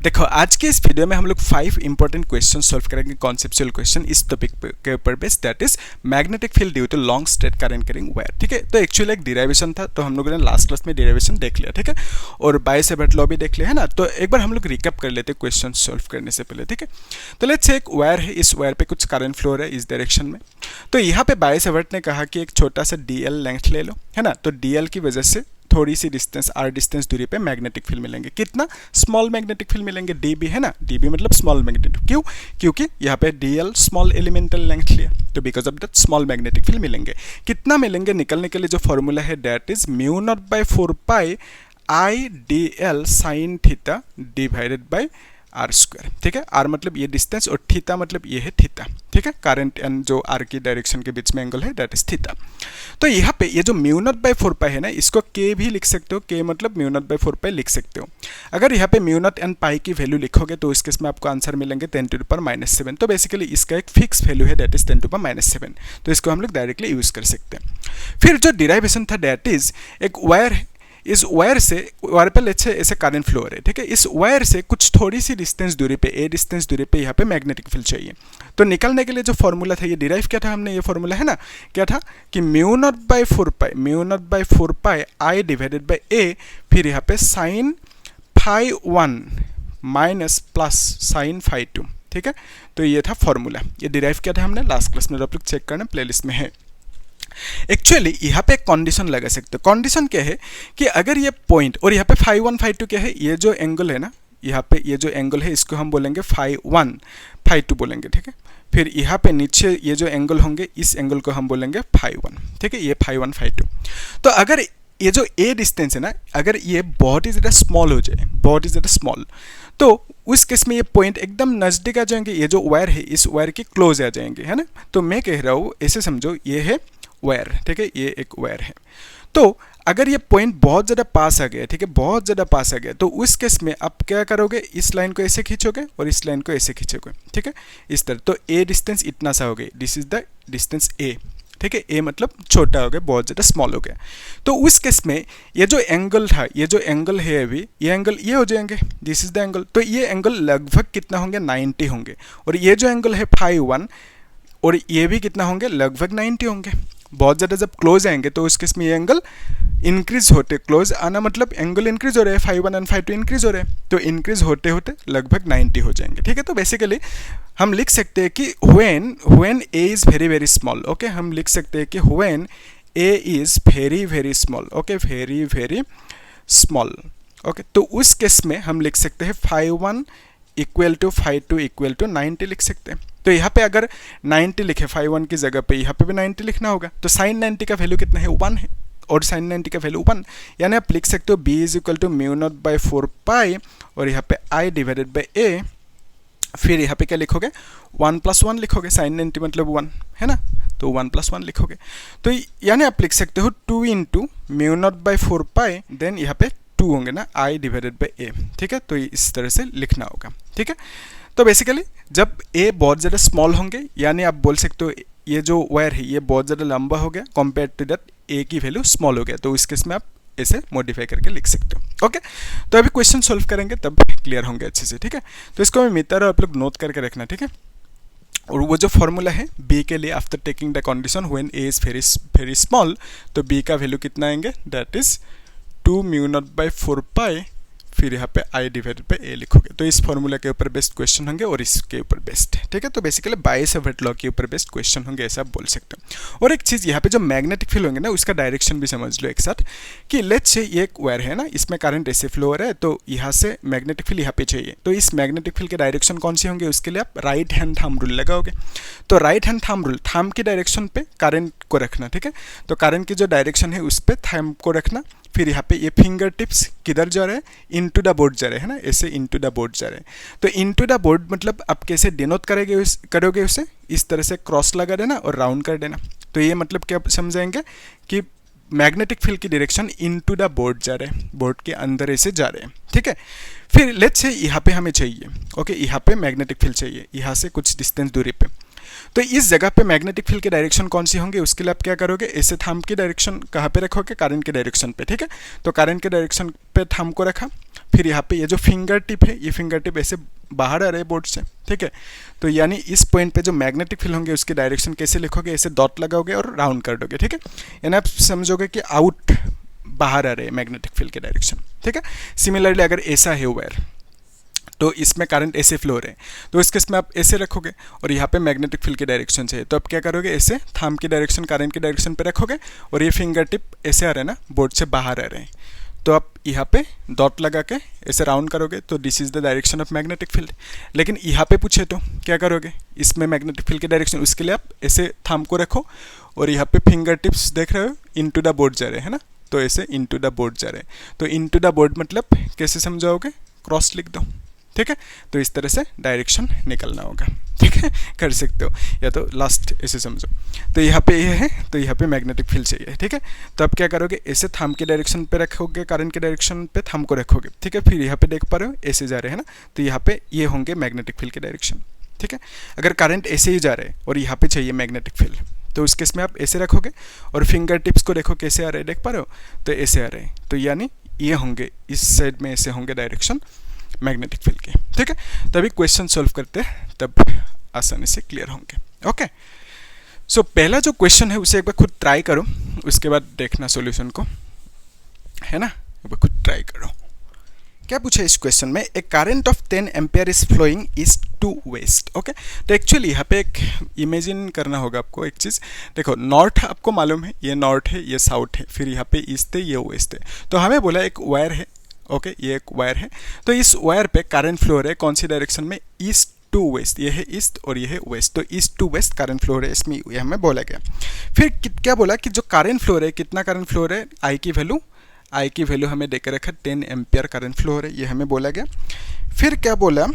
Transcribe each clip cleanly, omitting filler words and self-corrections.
देखो आज के इस वीडियो में हम लोग 5 इंपॉर्टेंट क्वेश्चन सॉल्व करेंगे, कॉन्सेप्चुअल क्वेश्चन इस टॉपिक के ऊपर based, that is magnetic field due to long straight current carrying wire. ठीक है, तो एक्चुअली एक डिराइवेशन था, तो हम लोगों ने लास्ट क्लास में डिराइवेशन देख लिया। ठीक है, और बाय-सेवर्ट लॉ भी देख लिया है ना। तो एक बार हम लोग रिकैप कर लेते हैं क्वेश्चन सॉल्व करने से पहले। ठीक है, तो लेट्स से एक वायर है, इस वायर पे कुछ करंट फ्लो है इस डायरेक्शन में। तो यहाँ पे बाय-सेवर्ट ने कहा कि एक छोटा सा DL लेंथ ले लो, है ना। तो DL की वजह से थोड़ी सी डिस्टेंस r डिस्टेंस दूरी पे मैग्नेटिक फील्ड मिलेंगे। कितना? स्मॉल मैग्नेटिक फील्ड मिलेंगे, dB है ना। dB मतलब स्मॉल मैग्नेटिक। क्यों? क्योंकि यहाँ पे DL स्मॉल एलिमेंटल लेंथ लिया, तो because of that small magnetic field मिलेंगे। कितना मिलेंगे निकलने के लिए जो फॉर्मूला है that is μ0/4 pi I dl sine theta divided by r square. ठीक है, r मतलब ये डिस्टेंस और थीटा मतलब ये है थीटा। ठीक है, करंट एंड जो r की डायरेक्शन के बीच में एंगल है दैट इज थीटा। तो यहाँ पे ये जो μ0/4 पाई है ना, इसको k भी लिख सकते हो, k मतलब μ0/4 पाई लिख सकते हो। अगर यहाँ पे μ0 एंड पाई की वैल्यू लिखोगे तो इस केस में आपको आंसर मिलेंगे 10⁻⁷। तो बेसिकली इसका एक फिक्स वैल्यू है दैट इज 10⁻⁷। तो इसको हम लोग डायरेक्टली यूज कर सकते हैं। फिर जो डिराइवेशन था दैट इज एक वायर है, इस वायर से वायर पे लेट्स से ऐसे करंट फ्लो हो रहा है। ठीक है, इस वायर से कुछ थोड़ी सी डिस्टेंस दूरी पे a डिस्टेंस दूरी पे यहाँ पे मैग्नेटिक फील्ड चाहिए। तो निकलने के लिए जो फॉर्मूला था, ये डिराइव किया था हमने, ये फॉर्मूला है ना, क्या था कि μ0/4 pi I divided by a, फिर यहाँ पे साइन φ1 माइनस प्लस साइन φ2। ठीक है, तो ये था फॉर्मूला, ये डिराइव किया था हमने लास्ट क्लास में, आप लोग चेक करना प्लेलिस्ट में है। एक्चुअली यहाँ पे एक कंडीशन लगा सकते हो। कंडीशन क्या है कि अगर ये पॉइंट और यहाँ पे φ1 φ2 क्या है, ये जो एंगल है ना, यहाँ पे ये जो एंगल है इसको हम बोलेंगे φ1 φ2 बोलेंगे। ठीक है, फिर यहाँ पे नीचे ये जो एंगल होंगे इस एंगल को हम बोलेंगे φ1। ठीक है, ये φ1 φ2। तो अगर ये जो a डिस्टेंस है ना, अगर ये बहुत ही ज़्यादा स्मॉल हो जाए, बहुत ही ज़्यादा स्मॉल, तो उस केस में ये पॉइंट एकदम नज़दीक आ जाएंगे, ये जो वायर है इस वायर के क्लोज आ जाएंगे, है ना। तो मैं कह रहा हूँ ऐसे समझो, ये है वायर। ठीक है, ये एक वायर है। तो अगर ये पॉइंट बहुत ज़्यादा पास आ गया, ठीक है, बहुत ज़्यादा पास आ गया, तो उस केस में आप क्या करोगे, इस लाइन को ऐसे खींचोगे और इस लाइन को ऐसे खींचोगे। ठीक है, इस तरह। तो a डिस्टेंस इतना सा हो गया, this is the distance a। ठीक है, a मतलब छोटा हो गया, बहुत ज़्यादा स्मॉल हो गया। तो उस केस में ये जो एंगल था, ये जो एंगल है अभी, ये एंगल ये हो जाएंगे, दिस इज द एंगल। तो ये एंगल लगभग कितना होंगे, 90 होंगे। और ये जो एंगल है φ1 और ये भी कितना होंगे, लगभग 90 होंगे। बहुत ज़्यादा जब क्लोज आएंगे तो उस केस में ये एंगल इंक्रीज होते, क्लोज आना मतलब एंगल इंक्रीज हो रहा है, φ1 एंड φ2 इंक्रीज हो रहे हैं, तो इंक्रीज होते होते लगभग 90 हो जाएंगे। ठीक है, तो बेसिकली हम लिख सकते हैं कि when a is very very small, okay, हम लिख सकते हैं कि when a is very very small, okay, very very small, okay, तो उस केस में हम लिख सकते हैं φ1 इक्वल टू φ2 इक्वल टू 90 लिख सकते हैं। तो यहाँ पे अगर 90 लिखे φ1 की जगह पे, यहाँ पे भी 90 लिखना होगा। तो साइन 90 का वैल्यू कितना है, 1 है, और साइन 90 का वैल्यू 1, यानी आप लिख सकते हो b इज इक्वल टू μ0/4 पाई और यहाँ पे I डिवाइडेड बाई a, फिर यहाँ पे क्या लिखोगे, 1 + 1 लिखोगे, साइन 90 मतलब 1 है ना, तो 1 + 1 लिखोगे। तो यानी आप लिख सकते हो 2 × μ0/4 पाई, देन यहाँ पे 2 होंगे ना, I डिवाइडेड बाई a। ठीक है, तो इस तरह से लिखना होगा। ठीक है, तो बेसिकली जब a बहुत ज़्यादा स्मॉल होंगे, यानी आप बोल सकते हो ये जो वायर है ये बहुत ज़्यादा लंबा हो गया, कंपेयर टू दैट a की वैल्यू स्मॉल हो गया, तो इस केस में आप ऐसे मॉडिफाई करके लिख सकते हो। ओके, तो अभी क्वेश्चन सॉल्व करेंगे तब क्लियर होंगे अच्छे से। ठीक है, तो इसको मैं मिता रहा, आप लोग नोट करके रखना। ठीक है, और वो जो फॉर्मूला है b के लिए, after taking the condition when a is very small, तो b का वैल्यू कितना आएंगे, दैट इज 2 μ0/4 पाई, फिर यहाँ पे I डिवाइडेड बाई a लिखोगे। तो इस फॉर्मूला के ऊपर बेस्ड क्वेश्चन होंगे और इसके ऊपर बेस्ड। ठीक है, तो बेसिकली बाय-सेवर्ट लॉ के ऊपर बेस्ड क्वेश्चन होंगे, ऐसा आप बोल सकते हो। और एक चीज़ यहाँ पे जो मैग्नेटिक फील्ड होंगे ना, उसका डायरेक्शन भी समझ लो एक साथ, कि लेट्स से ये एक वायर है ना, इसमें करंट ऐसे फ्लो हो रहा है, तो यहाँ से मैग्नेटिक फील्ड यहाँ पे चाहिए। तो इस मैग्नेटिक फील्ड के डायरेक्शन कौन से होंगे, उसके लिए आप राइट हैंड थंब रूल लगाओगे। तो right hand thumb rule, thumb की डायरेक्शन पे करंट को रखना। ठीक है, तो करंट की जो डायरेक्शन है उस पर थंब को रखना। फिर यहाँ पे ये फिंगर टिप्स किधर जा रहे हैं, इनटू द बोर्ड जा रहे हैं ना, ऐसे इनटू द बोर्ड जा रहे हैं। तो इनटू द बोर्ड मतलब आप कैसे डिनोट करोगे उसे, इस तरह से क्रॉस लगा देना और राउंड कर देना। तो ये मतलब क्या समझाएंगे कि मैग्नेटिक फील्ड की डायरेक्शन इनटू द बोर्ड जा रहे हैं, बोर्ड के अंदर ऐसे जा रहे हैं। ठीक है, फिर लेट्स से यहाँ पे हमें चाहिए, ओके, यहाँ पे मैग्नेटिक फील्ड चाहिए, यहाँ से कुछ डिस्टेंस दूरी पे। तो इस जगह पे मैग्नेटिक फील्ड की डायरेक्शन कौन सी होंगे, उसके लिए आप क्या करोगे, ऐसे थंब की डायरेक्शन कहाँ पे रखोगे, करंट के डायरेक्शन पे। ठीक है, तो करंट के डायरेक्शन पे थंब को रखा, फिर यहाँ पे ये जो फिंगर टिप है, ये फिंगर टिप ऐसे बाहर आ रहे हैं बोर्ड से, ठीक है। तो यानी इस पॉइंट पे जो मैग्नेटिक फील्ड होंगे उसकी डायरेक्शन कैसे लिखोगे, ऐसे डॉट लगाओगे और राउंड कर दोगे, ठीक है। यानी आप समझोगे कि आउट बाहर आ रहे हैं मैग्नेटिक फील्ड के डायरेक्शन, ठीक है। सिमिलरली अगर ऐसा है वायर तो इसमें करंट ऐसे फ्लो हो रहे हैं, तो इस केस में आप ऐसे रखोगे और यहाँ पे मैग्नेटिक फील्ड की डायरेक्शन चाहिए, तो आप क्या करोगे, ऐसे थंब की डायरेक्शन करंट की डायरेक्शन पे रखोगे और ये फिंगर टिप ऐसे आ रहे हैं ना, बोर्ड से बाहर आ रहे हैं, तो आप यहाँ पे डॉट लगा के ऐसे राउंड करोगे, तो this is the direction of magnetic field. लेकिन यहाँ पे पूछे तो क्या करोगे, इसमें मैग्नेटिक फील्ड की डायरेक्शन, उसके लिए आप ऐसे थंब को रखो और यहाँ पे फिंगर टिप्स देख रहे हो इनटू द बोर्ड जा रहे हैं ना, तो ऐसे इनटू द बोर्ड जा रहे हैं। तो इनटू द बोर्ड मतलब कैसे समझाओगे, क्रॉस लिख दो, ठीक है। तो इस तरह से डायरेक्शन निकलना होगा, ठीक है, कर सकते हो, या तो लास्ट ऐसे समझो। तो यहाँ पे ये है, तो यहाँ पे मैग्नेटिक फील्ड चाहिए, ठीक है। तो आप क्या करोगे, ऐसे थंब की डायरेक्शन पे रखोगे, करंट की डायरेक्शन पे थंब को रखोगे, ठीक है। फिर यहाँ पे देख पा रहे हो ऐसे जा रहे हैं ना, तो यहाँ पे ये होंगे मैग्नेटिक फील्ड की डायरेक्शन, ठीक है। अगर करंट ऐसे ही जा रहे हैं और यहाँ पे चाहिए मैग्नेटिक फील्ड, तो उस केस में आप ऐसे रखोगे और फिंगर टिप्स को देखो कैसे आ रहे हैं, देख पा रहे हो, तो ऐसे आ रहे हैं, तो यानी ये होंगे इस साइड में ऐसे होंगे डायरेक्शन मैग्नेटिक फील्ड के, ठीक है। तभी क्वेश्चन सॉल्व करते हैं तब आसानी से क्लियर होंगे, ओके। सो पहला जो क्वेश्चन है उसे एक बार खुद ट्राई करो, उसके बाद देखना सॉल्यूशन को, है ना, एक बार खुद ट्राई करो। क्या पूछा इस क्वेश्चन में, a current of 10 ampere is flowing east to west, okay. तो एक्चुअली यहाँ पे एक इमेजिन करना होगा आपको एक चीज़, देखो नॉर्थ आपको मालूम है, ये नॉर्थ है, ये साउथ है, फिर यहाँ पे ईस्ट है, ये वेस्ट है। तो हमें बोला एक वायर है, ओके, ये एक वायर है, तो इस वायर पे करंट फ्लो हो रहा है कौन सी डायरेक्शन में, ईस्ट टू वेस्ट, ये है ईस्ट और ये है वेस्ट, तो east to west current flow हो रहा है, इसमें ये हमें बोला गया। फिर क्या बोला कि जो करंट फ्लो हो रहा है, कितना करंट फ्लो हो रहा है, आई की वैल्यू हमें देकर रखा 10 एम्पियर करंट फ्लो हो रहा है, ये हमें बोला गया। फिर क्या बोला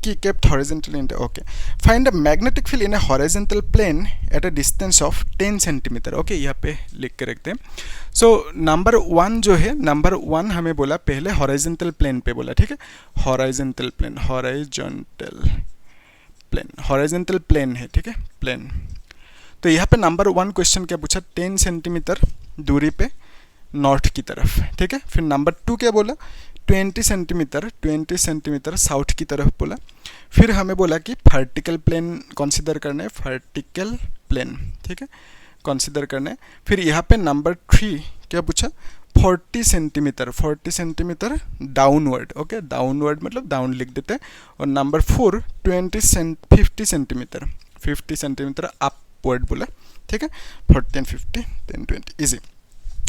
कि kept horizontal in, okay, find the magnetic field in a horizontal plane at a distance of 10 centimetre, okay, यहाँ पे लिख के रखते हैं। सो नंबर 1 जो है, नंबर 1 हमें बोला पहले हॉरिजॉन्टल प्लेन पे बोला, ठीक है, हॉरिजॉन्टल प्लेन है, ठीक है, प्लेन। तो यहाँ पे नंबर 1 क्वेश्चन क्या पूछा, 10 सेंटीमीटर दूरी पे नॉर्थ की तरफ, ठीक है। फिर नंबर 2 क्या बोला, 20 सेंटीमीटर साउथ की तरफ बोला। फिर हमें बोला कि वर्टिकल प्लेन कंसीडर करना है, वर्टिकल प्लेन, ठीक है, कंसीडर करना है। फिर यहाँ पे नंबर 3 क्या पूछा, 40 सेंटीमीटर डाउनवर्ड, ओके, डाउनवर्ड मतलब डाउन लिख देते हैं। और नंबर 4 50 सेंटीमीटर अपवर्ड बोला, ठीक है, 40 and 50 10 20 इजी।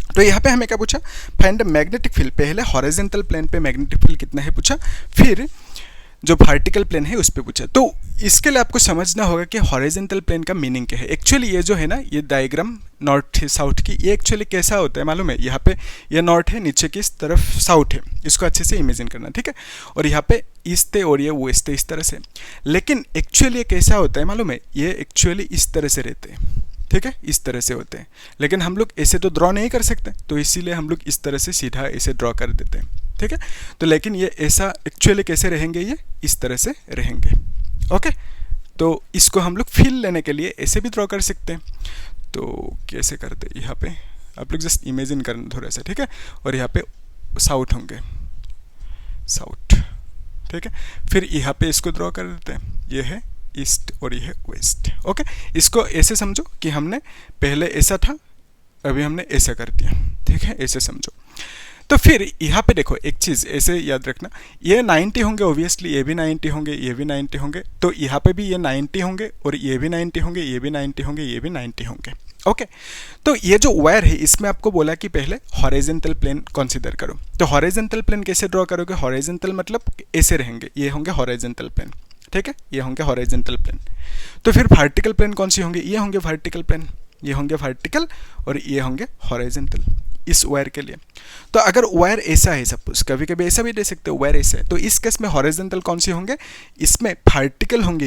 तो यहाँ पे हमें क्या पूछा, फाइंड द मैग्नेटिक फील्ड, पहले हॉरिजॉन्टल प्लेन पे मैग्नेटिक फील्ड कितना है पूछा, फिर जो वर्टिकल प्लेन है उस पे पूछा। तो इसके लिए आपको समझना होगा कि हॉरिजॉन्टल प्लेन का मीनिंग क्या है। एक्चुअली ये जो है ना, ये डायग्राम नॉर्थ साउथ की, ये एक्चुअली कैसा होता है मालूम है, यहाँ पे ये नॉर्थ है, नीचे की तरफ साउथ है, इसको अच्छे से इमेजिन करना, ठीक है। और यहाँ पे ईस्ट है और ये वेस्ट है, इस तरह से। लेकिन एक्चुअली ये कैसा होता है मालूम है, ये एक्चुअली इस तरह से रहते हैं, ठीक है, इस तरह से होते हैं। लेकिन हम लोग ऐसे तो ड्रॉ नहीं कर सकते, तो इसीलिए हम लोग इस तरह से सीधा ऐसे ड्रॉ कर देते हैं, ठीक है। तो लेकिन ये ऐसा एक्चुअली कैसे रहेंगे, ये इस तरह से रहेंगे, ओके। तो इसको हम लोग फील लेने के लिए ऐसे भी ड्रॉ कर सकते हैं। तो कैसे करते हैं, यहाँ पे आप लोग जस्ट इमेजिन करना थोड़ा सा, ठीक है। और यहाँ पे साउथ होंगे, साउथ, ठीक है। फिर यहाँ पे इसको ड्रॉ कर देते हैं, ये है ईस्ट और ये है वेस्ट, ओके। इसको ऐसे समझो कि हमने पहले ऐसा था, अभी हमने ऐसा कर दिया, ठीक है, ऐसे समझो। तो फिर यहाँ पे देखो एक चीज़ ऐसे याद रखना, ये 90 होंगे ऑब्वियसली, ये भी 90 होंगे, ये भी 90 होंगे, तो यहाँ पे भी ये 90 होंगे और ये भी 90 होंगे, ये भी 90 होंगे, ये भी 90 होंगे, ओके। तो ये जो वायर है इसमें आपको बोला कि पहले हॉरिजॉन्टल प्लेन कंसीडर करो। तो हॉरिजॉन्टल प्लेन कैसे ड्रॉ करोगे, हॉरिजॉन्टल मतलब ऐसे रहेंगे, ये होंगे हॉरिजॉन्टल प्लेन, ठीक है, ये होंगे हॉरिजॉन्टल प्लेन। तो फिर वर्टिकल प्लेन कौन सी होंगे, ये होंगे वर्टिकल प्लेन, ये होंगे वर्टिकल और ये होंगे हॉरिजॉन्टल इस वायर के लिए। तो अगर वायर ऐसा है, सपोज कभी कभी ऐसा भी दे सकते हो, वायर ऐसा है, तो इस केस में हॉरिजॉन्टल कौन सी होंगे, इसमें वर्टिकल होंगे,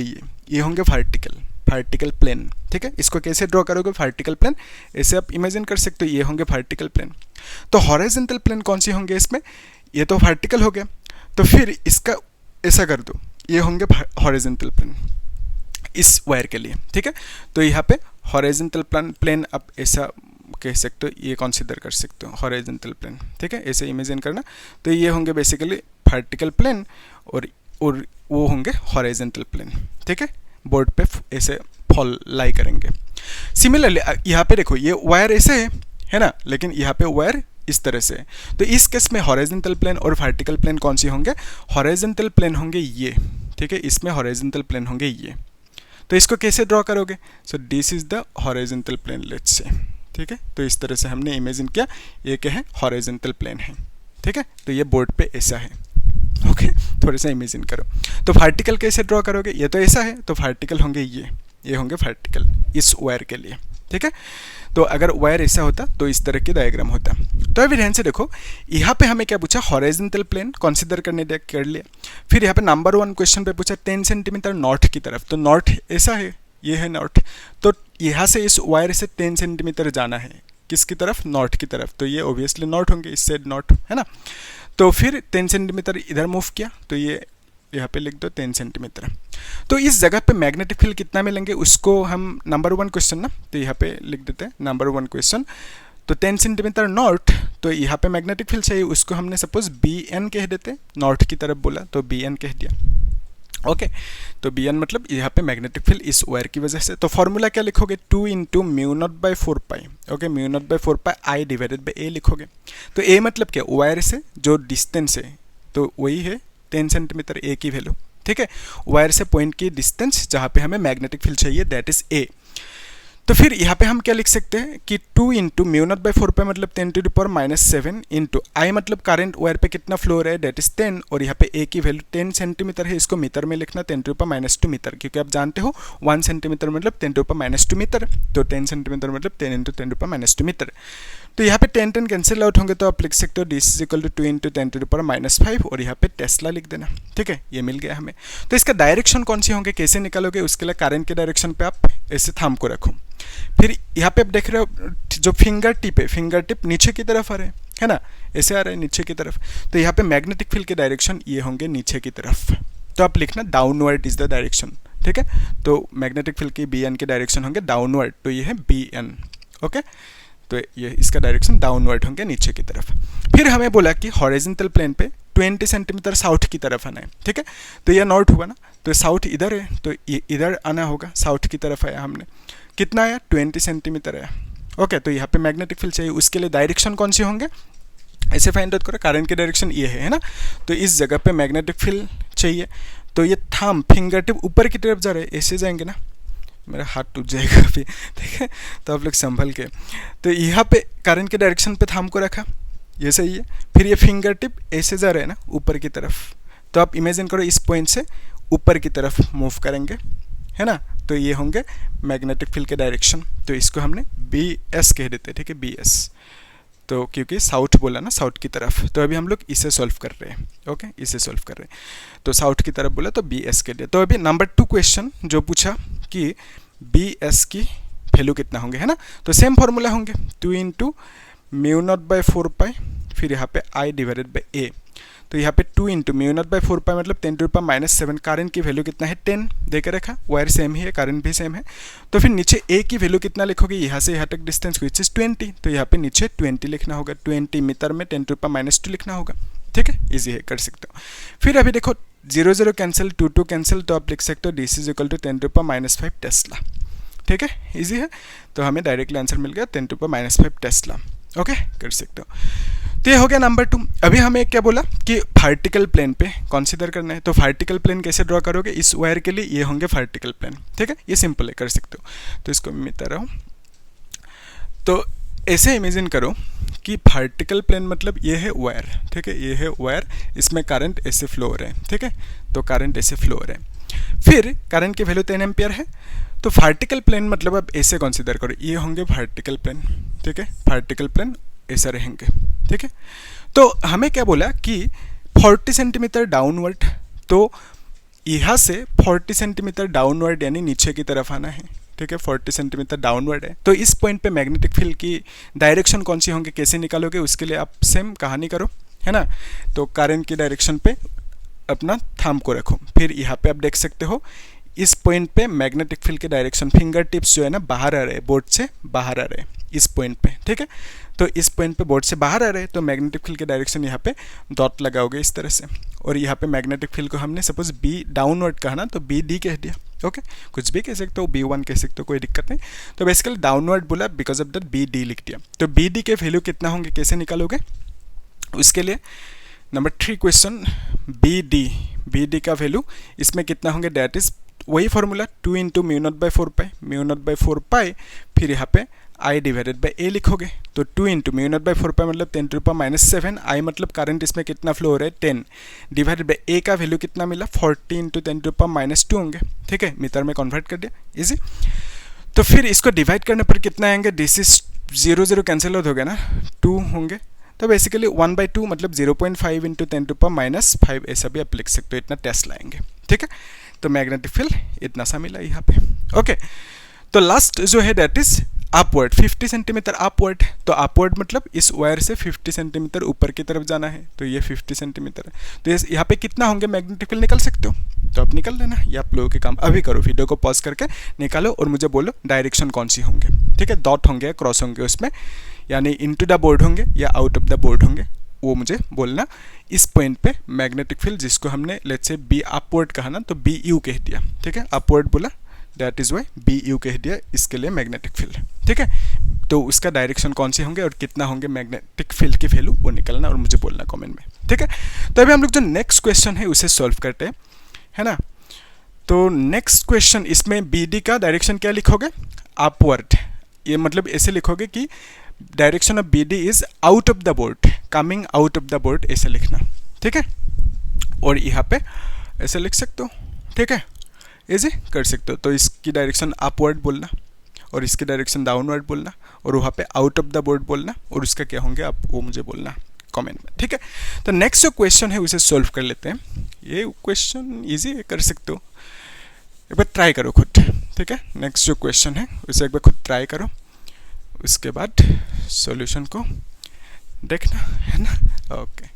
ये होंगे वर्टिकल प्लेन, ठीक है। इसको कैसे ड्रॉ करोगे, वर्टिकल प्लेन ऐसे आप इमेजिन कर सकते हो, ये होंगे वर्टिकल प्लेन। तो हॉरिजॉन्टल प्लेन कौन सी होंगे इसमें, ये तो वर्टिकल हो गया, तो फिर इसका ऐसा कर दो, ये होंगे हॉरिजॉन्टल प्लेन इस वायर के लिए, ठीक है। तो यहाँ पे हॉरिजॉन्टल प्लेन आप ऐसा कह सकते हो, ये कंसीडर कर सकते हो हॉरिजॉन्टल प्लेन, ठीक है, ऐसे इमेजिन करना। तो ये होंगे बेसिकली वर्टिकल प्लेन और वो होंगे हॉरिजॉन्टल प्लेन, ठीक है, बोर्ड पे ऐसे फॉल लाई करेंगे। सिमिलरली यहाँ पे देखो ये वायर ऐसे है ना, लेकिन यहाँ पे वायर इस तरह से। तो इस केस में हॉरिजॉन्टल प्लेन और वर्टिकल प्लेन कौन सी होंगे? हॉरिजॉन्टल प्लेन होंगे ये, ठीक है, इसमें हॉरिजॉन्टल प्लेन होंगे ये। तो इसको कैसे ड्रॉ करोगे? So this is the horizontal plane let's say, ठीक है। तो इस तरह से हमने इमेजिन किया, ये क्या है? हॉरिजॉन्टल प्लेन है, ठीक है। तो ये बोर्ड पे ऐसा है, ओके, थोड़ा सा इमेजिन करो। तो वर्टिकल कैसे ड्रॉ करोगे? ये तो ऐसा है, तो वर्टिकल होंगे ये होंगे वर्टिकल इस वायर के लिए, ठीक है। तो अगर वायर ऐसा होता तो इस तरह की डायग्राम होता। तो अभी ध्यान से देखो, यहाँ पे हमें क्या पूछा? हॉरिजॉन्टल प्लेन कंसीडर कर लिया। फिर यहाँ पे नंबर 1 क्वेश्चन पे पूछा 10 सेंटीमीटर नॉर्थ की तरफ। तो नॉर्थ ऐसा है, ये है नॉर्थ। तो यहाँ से इस वायर से 10 सेंटीमीटर जाना है, किसकी तरफ? नॉर्थ की तरफ। तो ये ऑब्वियसली नॉर्थ होंगे, इस साइड नॉर्थ है ना। तो फिर 10 सेंटीमीटर इधर मूव किया, तो ये यहाँ पे लिख दो 10 सेंटीमीटर। तो इस जगह पे मैग्नेटिक फील्ड कितना मिलेंगे उसको हम नंबर 1 क्वेश्चन ना, तो यहाँ पे लिख देते हैं नंबर 1 क्वेश्चन। तो 10 सेंटीमीटर नॉर्थ, तो यहाँ पे मैग्नेटिक फील्ड चाहिए, उसको हमने सपोज BN कह देते, नॉर्थ की तरफ बोला तो BN कह दिया, ओके। तो BN मतलब यहाँ पे मैग्नेटिक फील्ड इस वायर की वजह से। तो फॉर्मूला क्या लिखोगे? 2 × μ0/4π, okay, μ0/4π I divided by A लिखोगे। तो A मतलब क्या? वायर से जो डिस्टेंस है, तो वही है 10 सेंटीमीटर A की वैल्यू, ठीक है। वायर से पॉइंट की डिस्टेंस जहाँ पे हमें मैग्नेटिक फील्ड चाहिए, दैट इज A। तो फिर यहाँ पे हम क्या लिख सकते हैं कि 2 × μ0/4π मतलब 10⁻⁷ इंटू I मतलब करंट वायर पे कितना फ्लो हो रहा है, दैट इज 10, और यहाँ पे A की वैल्यू 10 सेंटीमीटर है, इसको मीटर में लिखना 10⁻² मीटर, क्योंकि आप जानते हो 1 सेंटीमीटर मतलब 10⁻² मीटर। तो 10 सेंटीमीटर मतलब 10 × 10⁻² मीटर। तो यहाँ पे 10 कैंसिल आउट होंगे, तो आप लिख सकते हो दिस इज इक्वल टू 2 × 10⁻⁵, और यहाँ पे टेस्ला लिख देना, ठीक है। ये मिल गया हमें। तो इसका डायरेक्शन कौन सी होंगे, कैसे निकालोगे? उसके लिए करंट के डायरेक्शन पे आप ऐसे थाम को रखो। फिर यहाँ पे आप देख रहे हो जो फिंगर टिप है, फिंगर टिप नीचे की तरफ आ रहे है ना, ऐसे आ रहे हैं नीचे की तरफ। तो यहाँ पे मैग्नेटिक फील्ड के डायरेक्शन ये होंगे नीचे की तरफ। तो आप लिखना डाउनवर्ड इज द डायरेक्शन, ठीक है। तो मैग्नेटिक फील्ड की BN के डायरेक्शन होंगे डाउनवर्ड, तो ये है BN, ओके। तो ये इसका डायरेक्शन डाउनवर्ड होंगे नीचे की तरफ। फिर हमें बोला कि हॉरिजॉन्टल प्लेन पे 20 सेंटीमीटर साउथ की तरफ आना है, ठीक है। तो ये नॉर्थ हुआ ना, तो साउथ इधर है, तो ये इधर आना होगा, साउथ की तरफ आया हमने। कितना आया? 20 सेंटीमीटर आया, ओके। तो यहाँ पे मैग्नेटिक फील्ड चाहिए, उसके लिए डायरेक्शन कौन सी होंगे ऐसे फाइंड आउट करो। करंट की डायरेक्शन ये है ना, तो इस जगह पे मैग्नेटिक फील्ड चाहिए। तो ये थंब फिंगर टिप ऊपर की तरफ जा रहे हैं, ऐसे जाएंगे ना, मेरा हाथ टूट जाएगा अभी, ठीक है। तो आप लोग संभल के, तो यहाँ पे करंट के डायरेक्शन पे थंब को रखा, ये सही है। फिर ये फिंगर टिप ऐसे जा रहे हैं ना ऊपर की तरफ, तो आप इमेजिन करो इस पॉइंट से ऊपर की तरफ मूव करेंगे, है ना। तो ये होंगे मैग्नेटिक फील्ड के डायरेक्शन। तो इसको हमने BS कह देते हैं, ठीक है, BS। तो क्योंकि साउथ बोला ना, साउथ की तरफ, तो अभी हम लोग इसे सॉल्व कर रहे हैं, ओके, इसे सॉल्व कर रहे हैं। तो साउथ की तरफ बोला तो BS कह दिया। तो अभी नंबर 2 क्वेश्चन जो पूछा कि BS की वैल्यू कितना होंगे, है ना। तो सेम फॉर्मूला होंगे 2 × μ0/4π, फिर यहाँ पे I डिवाइडेड बाई A। तो यहाँ पे 2 × μ0/4π मतलब 10⁻⁷, करंट की वैल्यू कितना है 10 देकर रखा, वायर सेम ही है, करंट भी सेम है। तो फिर नीचे A की वैल्यू कितना लिखोगे? यहाँ से यहाँ तक डिस्टेंस विच इज 20, तो यहाँ पे नीचे 20 लिखना होगा, 20 मीटर में 10⁻² लिखना होगा, ठीक है, इजी है, कर सकते हो। फिर अभी देखो 0 0 कैंसिल, 2 2 कैंसिल, तो आप लिख सकते हो this is equal to 10⁻⁵ tesla, ठीक है, इजी है। तो हमें डायरेक्टली आंसर मिल गया 10⁻⁵ टेस्ला, ओके, कर सकते हो। तो ये हो गया नंबर 2। अभी हमें क्या बोला कि वर्टिकल प्लेन पे कंसीडर करना है। तो वर्टिकल प्लेन कैसे ड्रॉ करोगे? इस वायर के लिए ये होंगे वर्टिकल प्लेन, ठीक है, ये सिंपल है, कर सकते हो। तो इसको मैं मिटा रहा हूँ। तो ऐसे इमेजिन करो कि वर्टिकल प्लेन मतलब ये है वायर, ठीक है, ये है वायर, इसमें करंट ऐसे फ्लो हो रहा है, ठीक है। तो करंट ऐसे फ्लो हो रहा है, फिर करंट की वैल्यू 10 एम्पियर है। तो वर्टिकल प्लेन मतलब आप ऐसे कंसीडर करो, ये होंगे वर्टिकल प्लेन, ठीक है, वर्टिकल प्लेन ऐसा रहेंगे, ठीक है। तो हमें क्या बोला कि 40 सेंटीमीटर डाउनवर्ड, तो यहाँ से 40 सेंटीमीटर डाउनवर्ड यानी नीचे की तरफ आना है, ठीक है, 40 सेंटीमीटर डाउनवर्ड है। तो इस पॉइंट पे मैग्नेटिक फील्ड की डायरेक्शन कौन सी होंगे, कैसे निकालोगे? उसके लिए आप सेम कहानी करो, है ना। तो करंट की डायरेक्शन पे अपना थंब को रखो। फिर यहाँ पे आप देख सकते हो इस पॉइंट पे मैग्नेटिक फील्ड के डायरेक्शन, फिंगर टिप्स जो है ना बाहर आ रहे हैं, बोर्ड से बाहर आ रहे हैं इस पॉइंट पे, ठीक है। तो इस पॉइंट पे बोर्ड से बाहर आ रहे हैं, तो मैग्नेटिक फील्ड के डायरेक्शन यहाँ पे डॉट लगाओगे इस तरह से, और यहाँ पे मैग्नेटिक फील्ड को हमने सपोज बी डाउनवर्ड कहा ना, तो बी डी कह दिया, ओके। कुछ भी कह सकते हो, B1 कह सकते हो, कोई दिक्कत नहीं। तो बेसिकली डाउनवर्ड बोला, because of that b d लिख दिया। तो बी डी के वैल्यू कितना होंगे, कैसे निकालोगे, उसके लिए नंबर 3 क्वेश्चन, बी डी का वैल्यू इसमें कितना होंगे, डेट इज वही फॉर्मूला 2 इंटू म्यू0/4 पाई, फिर यहाँ पे आई डिवाइडेड बाई ए लिखोगे। तो 2 इंटू म्यू0/4 पाई मतलब 10⁻⁷, आई मतलब करंट इसमें कितना फ्लो हो रहा है 10, डिवाइडेड बाई ए का वैल्यू कितना मिला 40 इंटू 10⁻⁻2 होंगे, ठीक है। मीटर में कन्वर्ट कर दिया, इजी। तो फिर इसको डिवाइड करने पर कितना आएंगे, दिस इज 0 कैंसिल आउट हो गया ना, 2 होंगे। तो बेसिकली 1/2 मतलब 0.5 इंटू 10⁻⁵ ऐसा भी आप लिख सकते हो, इतना टेस्ट लाएंगे, ठीक है। तो मैग्नेटिक फील्ड इतना सा मिला यहाँ पे, ओके। तो लास्ट जो है that is upward, 50 centimetre upward. तो अपवर्ड मतलब इस वायर से 50 सेंटीमीटर ऊपर की तरफ जाना है, तो ये 50 सेंटीमीटर है। तो यहाँ पे कितना होंगे मैग्नेटिक फील्ड, निकल सकते हो, तो आप निकल लेना, ये आप लोगों के काम अभी करो, वीडियो को पॉज करके निकालो और मुझे बोलो डायरेक्शन कौन सी होंगे, ठीक है। डॉट होंगे, क्रॉस होंगे उसमें, यानी इनटू द बोर्ड होंगे या आउट ऑफ द बोर्ड होंगे, वो मुझे बोलना। इस पॉइंट पे मैग्नेटिक फील्ड जिसको हमने लेट्स से बी अपवर्ड कहा ना, तो बी यू कह दिया, ठीक है। अपवर्ड बोला, that is Y B U कह दिया, इसके लिए मैग्नेटिक फील्ड, ठीक है। तो उसका डायरेक्शन कौन से होंगे और कितना होंगे मैग्नेटिक फील्ड की वैल्यू, वो निकलना और मुझे बोलना कमेंट में, ठीक है। तो अभी हम लोग जो नेक्स्ट क्वेश्चन है उसे सॉल्व करते हैं, है ना। तो नेक्स्ट क्वेश्चन, इसमें बी डी का डायरेक्शन क्या लिखोगे, अपवर्ड। ये मतलब ऐसे लिखोगे कि direction of B D is out of the board, coming out of the board, ऐसे लिखना, ठीक है। और यहाँ पे ऐसे लिख सकते हो, ठीक है, ऐसे कर सकते हो। तो इसकी डायरेक्शन अपवर्ड बोलना और इसकी डायरेक्शन डाउनवर्ड बोलना, और वहाँ पे आउट ऑफ द बोर्ड बोलना, और उसका क्या होंगे आप वो मुझे बोलना कमेंट में, ठीक है। तो नेक्स्ट जो क्वेश्चन है उसे सॉल्व कर लेते हैं। ये क्वेश्चन इजी है, कर सकते हो, एक बार ट्राई करो खुद, ठीक है। नेक्स्ट जो क्वेश्चन है उसे एक बार खुद ट्राई करो, उसके बाद सॉल्यूशन को देखना, है ना, ओके।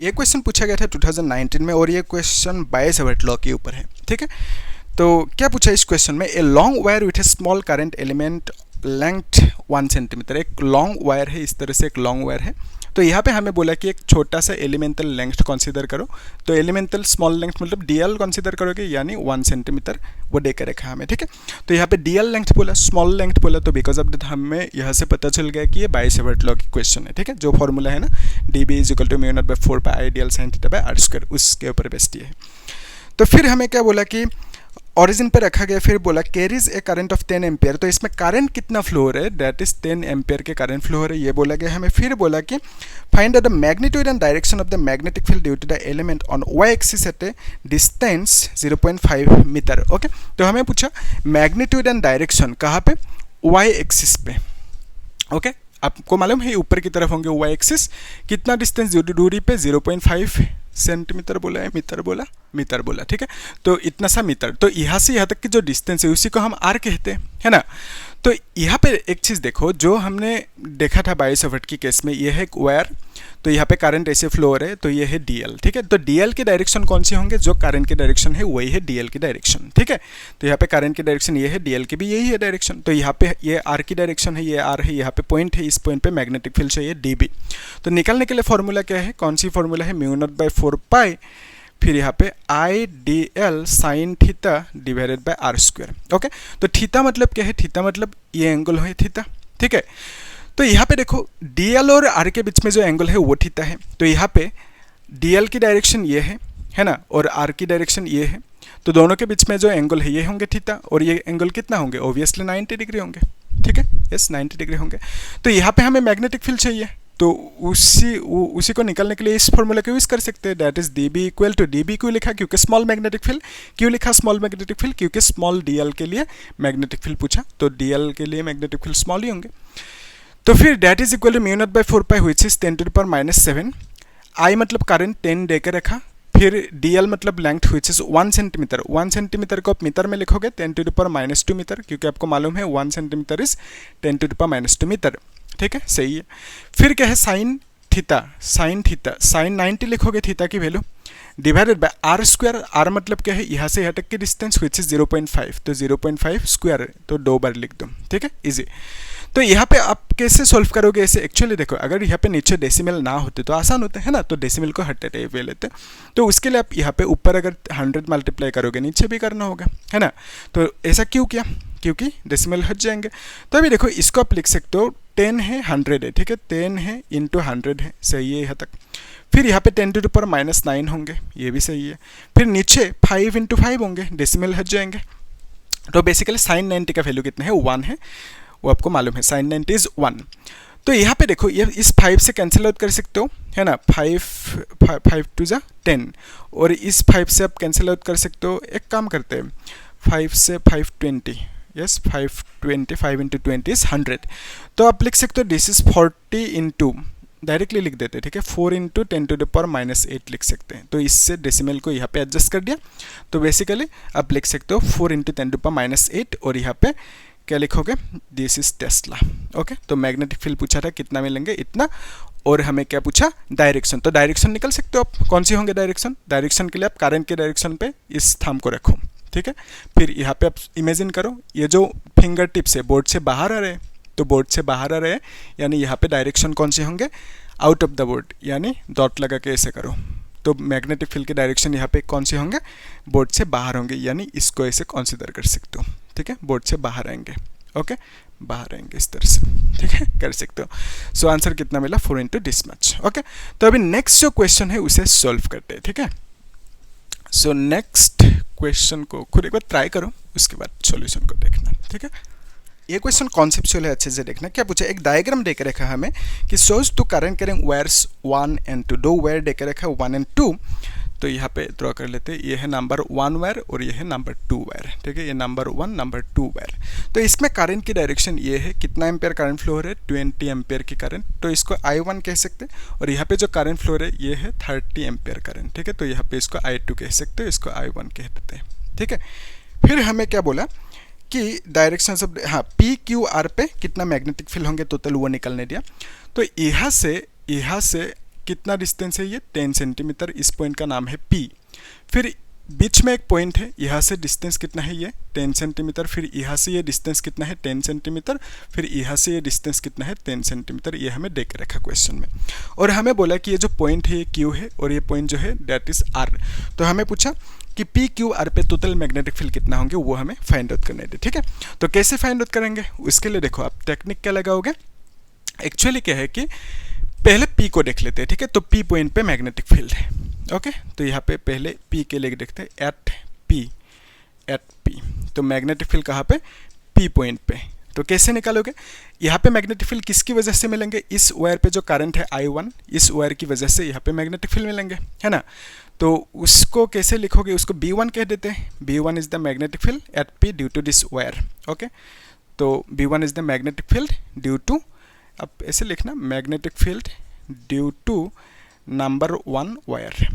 ये क्वेश्चन पूछा गया था 2019 में, और ये क्वेश्चन बायस-हेवर्ट लॉ के ऊपर है, ठीक है। तो क्या पूछा इस क्वेश्चन में, a long wire with A small current element length 1 centimetre. एक लॉन्ग वायर है, इस तरह से एक लॉन्ग वायर है। तो यहाँ पे हमें बोला कि एक छोटा सा एलिमेंटल लेंथ कंसीडर करो। तो एलिमेंटल स्मॉल लेंथ मतलब डीएल कंसीडर करोगे, यानी 1 सेंटीमीटर वो दे कर रखा हमें, ठीक है। तो यहाँ पे डीएल लेंथ बोला, स्मॉल लेंथ बोला, तो बिकॉज ऑफ दैट हमें यहाँ से पता चल गया कि ये बायस-हेवर्ट लॉ की क्वेश्चन है, ठीक है। जो फॉर्मूला है ना, डी इज इक्वल टू म्यू0/4 pi I dl sin theta by R square, उसके ऊपर बेस्ड ये है। तो फिर हमें क्या बोला कि ओरिजिन पे रखा गया, फिर बोला carries A current of 10 ampere. तो इसमें करंट कितना फ्लो हो रहा है, दैट इज 10 एम्पियर के करंट फ्लो हो रहा है, ये बोला गया हमें। फिर बोला कि find the magnitude and direction of the magnetic field due to the element on Y axis at a distance 0.5 metre, okay. तो हमें पूछा मैग्नीट्यूड एंड डायरेक्शन कहाँ पे, वाई एक्सिस पे, ओके। आपको मालूम है ऊपर की तरफ होंगे वाई एक्सिस, कितना डिस्टेंस दूरी पे 0.5 सेंटीमीटर बोला है, मीटर बोला, ठीक है। तो इतना सा मीटर, तो यहाँ से यहाँ तक की जो डिस्टेंस है उसी को हम आर कहते हैं, है ना। तो यहाँ पे एक चीज़ देखो, जो हमने देखा था बायस-हेवर्ट की केस में, ये है एक वायर, तो यहाँ पे करंट ऐसे फ्लो हो रहा है, तो ये है डीएल, ठीक है। तो डीएल की डायरेक्शन कौन सी होंगे, जो करंट की डायरेक्शन है वही है डीएल की डायरेक्शन, ठीक है। तो यहाँ पे करंट की डायरेक्शन ये है, डीएल की भी यही है डायरेक्शन। तो यहाँ पे ये आर की डायरेक्शन है, ये आर है, यहाँ पे पॉइंट है, इस पॉइंट पे मैग्नेटिक फील्ड चाहिए डीबी। तो निकालने के लिए फॉर्मूला क्या है, कौन सी फॉर्मूला है, म्यू0/4 पाई, फिर यहाँ पे I dl sin theta divided by R square, okay. तो थीटा मतलब क्या है, थीटा मतलब ये एंगल है थीटा, ठीक है। तो यहाँ पे देखो dl और r के बीच में जो एंगल है वो थीटा है। तो यहाँ पे dl की डायरेक्शन ये है ना, और r की डायरेक्शन ये है। तो दोनों के बीच में जो एंगल है ये होंगे थीटा, और ये एंगल कितना होंगे, ऑब्वियसली 90 डिग्री होंगे, ठीक है, यस 90 डिग्री होंगे। तो यहाँ पे हमें मैग्नेटिक फील्ड चाहिए, तो उसी को निकालने के लिए इस फॉर्मूला को यूज़ कर सकते हैं, that is D B equal to D B क्यों लिखा, क्योंकि स्मॉल मैग्नेटिक फील्ड, क्यों लिखा स्मॉल मैग्नेटिक फील्ड, क्योंकि स्मॉल डीएल के लिए मैग्नेटिक फील्ड पूछा, तो डीएल के लिए मैग्नेटिक फील्ड स्मॉल ही होंगे। तो फिर दैट इज इक्वल टू म्यू0/4 पाई व्हिच इज 10⁻⁷। आई मतलब करंट 10 दे के रखा, फिर डीएल मतलब length which is 1 centimetre. 1 centimetre को आप मीटर में लिखोगे 10⁻⁻2 मीटर, क्योंकि आपको मालूम है 1 सेंटीमीटर इज 10⁻⁻2 मीटर, ठीक है, सही है। फिर क्या है साइन थीटा, साइन 90 लिखोगे थीटा की value, divided by R square, R मतलब क्या है, यहाँ से यहाँ तक की डिस्टेंस विच इज 0.5, तो 0.5 स्क्वायर, तो 2 बार लिख दो, ठीक है, इजी। तो यहाँ पे आप कैसे सॉल्व करोगे ऐसे, एक्चुअली देखो अगर यहाँ पे नीचे डेसिमल ना होते तो आसान होते है ना, तो डेसिमल को हटाते हुए लेते, तो उसके लिए आप यहाँ पे ऊपर अगर 100 मल्टीप्लाई करोगे नीचे भी करना होगा, है ना। तो ऐसा क्यों किया, क्योंकि डेसिमल हट जाएंगे। तो अभी देखो इसको आप लिख सकते हो 10 है 100 है, ठीक है, 10 है इंटू 100 है, सही है यहाँ तक। फिर यहाँ पे 10 टू द पावर -9 होंगे, ये भी सही है। फिर नीचे 5 इंटू 5 होंगे, डेसिमल हट जाएंगे। तो बेसिकली sin 90 का वैल्यू कितना है, 1 है, वो आपको मालूम है, sin 90 इज 1। तो यहाँ पे देखो ये इस 5 से कैंसिल आउट कर सकते हो, है ना, 5 टू जा 10, और इस 5 से आप कैंसिल आउट कर सकते हो। एक काम करते हैं, 5 से 520, यस 520, 5 इंटू 20 इज 100। तो आप लिख सकते हो दिस इज 40 इंटू, डायरेक्टली लिख देते हैं, ठीक है, 4 इंटू 10 टू द पावर -8 लिख सकते हैं। तो इससे डेसिमल को यहाँ पे एडजस्ट कर दिया, तो बेसिकली आप लिख सकते हो 4 इंटू 10 टू पावर -8, और यहाँ पे क्या लिखोगे, दिस इज टेस्ला। ओके, तो मैग्नेटिक फील्ड पूछा था कितना मिलेंगे, इतना, और हमें क्या पूछा, डायरेक्शन। तो डायरेक्शन निकल सकते हो आप, कौन सी होंगे डायरेक्शन, डायरेक्शन के लिए आप करंट के डायरेक्शन पे इस थंब को रखो, ठीक है। फिर यहाँ पे आप इमेजिन करो ये जो फिंगर टिप्स है बोर्ड से बाहर आ रहे हैं, तो बोर्ड से बाहर आ रहे हैं, यानी यहाँ पे डायरेक्शन कौन से होंगे, आउट ऑफ द बोर्ड, यानी डॉट लगा के ऐसे करो, तो मैग्नेटिक फील्ड के डायरेक्शन यहाँ पे कौन से होंगे, बोर्ड से बाहर होंगे, यानी इसको ऐसे कंसीडर कर सकते हो, ठीक है, बोर्ड से बाहर आएंगे, ओके, बाहर आएंगे इस तरह से, ठीक है, कर सकते हो। सो आंसर कितना मिला, 4 इंटू दिस मच। ओके, तो अभी नेक्स्ट जो क्वेश्चन है उसे सॉल्व करते हैं, ठीक है। सो नेक्स्ट क्वेश्चन को खुद एक बार ट्राई करो, उसके बाद सॉल्यूशन को देखना, ठीक है। ये क्वेश्चन कॉन्सेप्चुअल है, अच्छे से देखना। क्या पूछा, एक डायग्राम देकर रखा है हमें कि shows two current carrying wires 1 and 2, 2 wire देकर रखा है 1 and 2। तो यहाँ पे ड्रॉ कर लेते हैं, ये है नंबर 1 वायर और ये है नंबर 2 वायर, ठीक है, ये नंबर 1 नंबर 2 वायर। तो इसमें करंट की डायरेक्शन ये है, कितना एम्पेयर करंट फ्लो हो रहा है, 20 एम्पेयर की करंट, तो इसको I1 कह सकते हैं, और यहाँ पे जो करंट फ्लो हो रहा है ये है 30 एम्पेयर करंट, ठीक है, तो यहाँ पे इसको I2 कह सकते हो, इसको I1 कह देते हैं, ठीक है। फिर हमें क्या बोला कि डायरेक्शन सब, हाँ, PQR पे कितना मैग्नेटिक फील्ड होंगे टोटल, वो निकलने दिया। तो यहाँ से कितना डिस्टेंस है, ये 10 सेंटीमीटर, इस पॉइंट का नाम है P। फिर बीच में एक पॉइंट है, यहाँ से डिस्टेंस कितना है, ये 10 सेंटीमीटर, फिर यहाँ से ये डिस्टेंस कितना है 10 सेंटीमीटर, फिर यहाँ से ये डिस्टेंस कितना है 10 सेंटीमीटर, ये हमें देख रखा क्वेश्चन में। और हमें बोला कि ये जो पॉइंट है ये Q है, और ये पॉइंट जो है दैट इज R। तो हमें पूछा कि PQR पे टोटल मैग्नेटिक फील्ड कितना होंगे, वो हमें फाइंड आउट करने दे, ठीक है। तो कैसे फाइंड आउट करेंगे, उसके लिए देखो आप टेक्निक क्या लगाओगे। एक्चुअली क्या है कि पहले P को देख लेते हैं, ठीक है। तो P पॉइंट पे मैग्नेटिक फील्ड है, ओके। तो यहाँ पे पहले P के लिए देखते हैं, एट P। तो मैग्नेटिक फील्ड कहाँ पे, P पॉइंट पे। तो कैसे निकालोगे, यहाँ पे मैग्नेटिक फील्ड किसकी वजह से मिलेंगे, इस वायर पे जो करंट है I1, इस वायर की वजह से यहाँ पे मैग्नेटिक फील्ड मिलेंगे, है ना। तो उसको कैसे लिखोगे, उसको B1 कह देते हैं। B1 is the magnetic field at P due to this wire, okay. तो B1 is the magnetic field due to, अब ऐसे लिखना, magnetic field due to number 1 wire,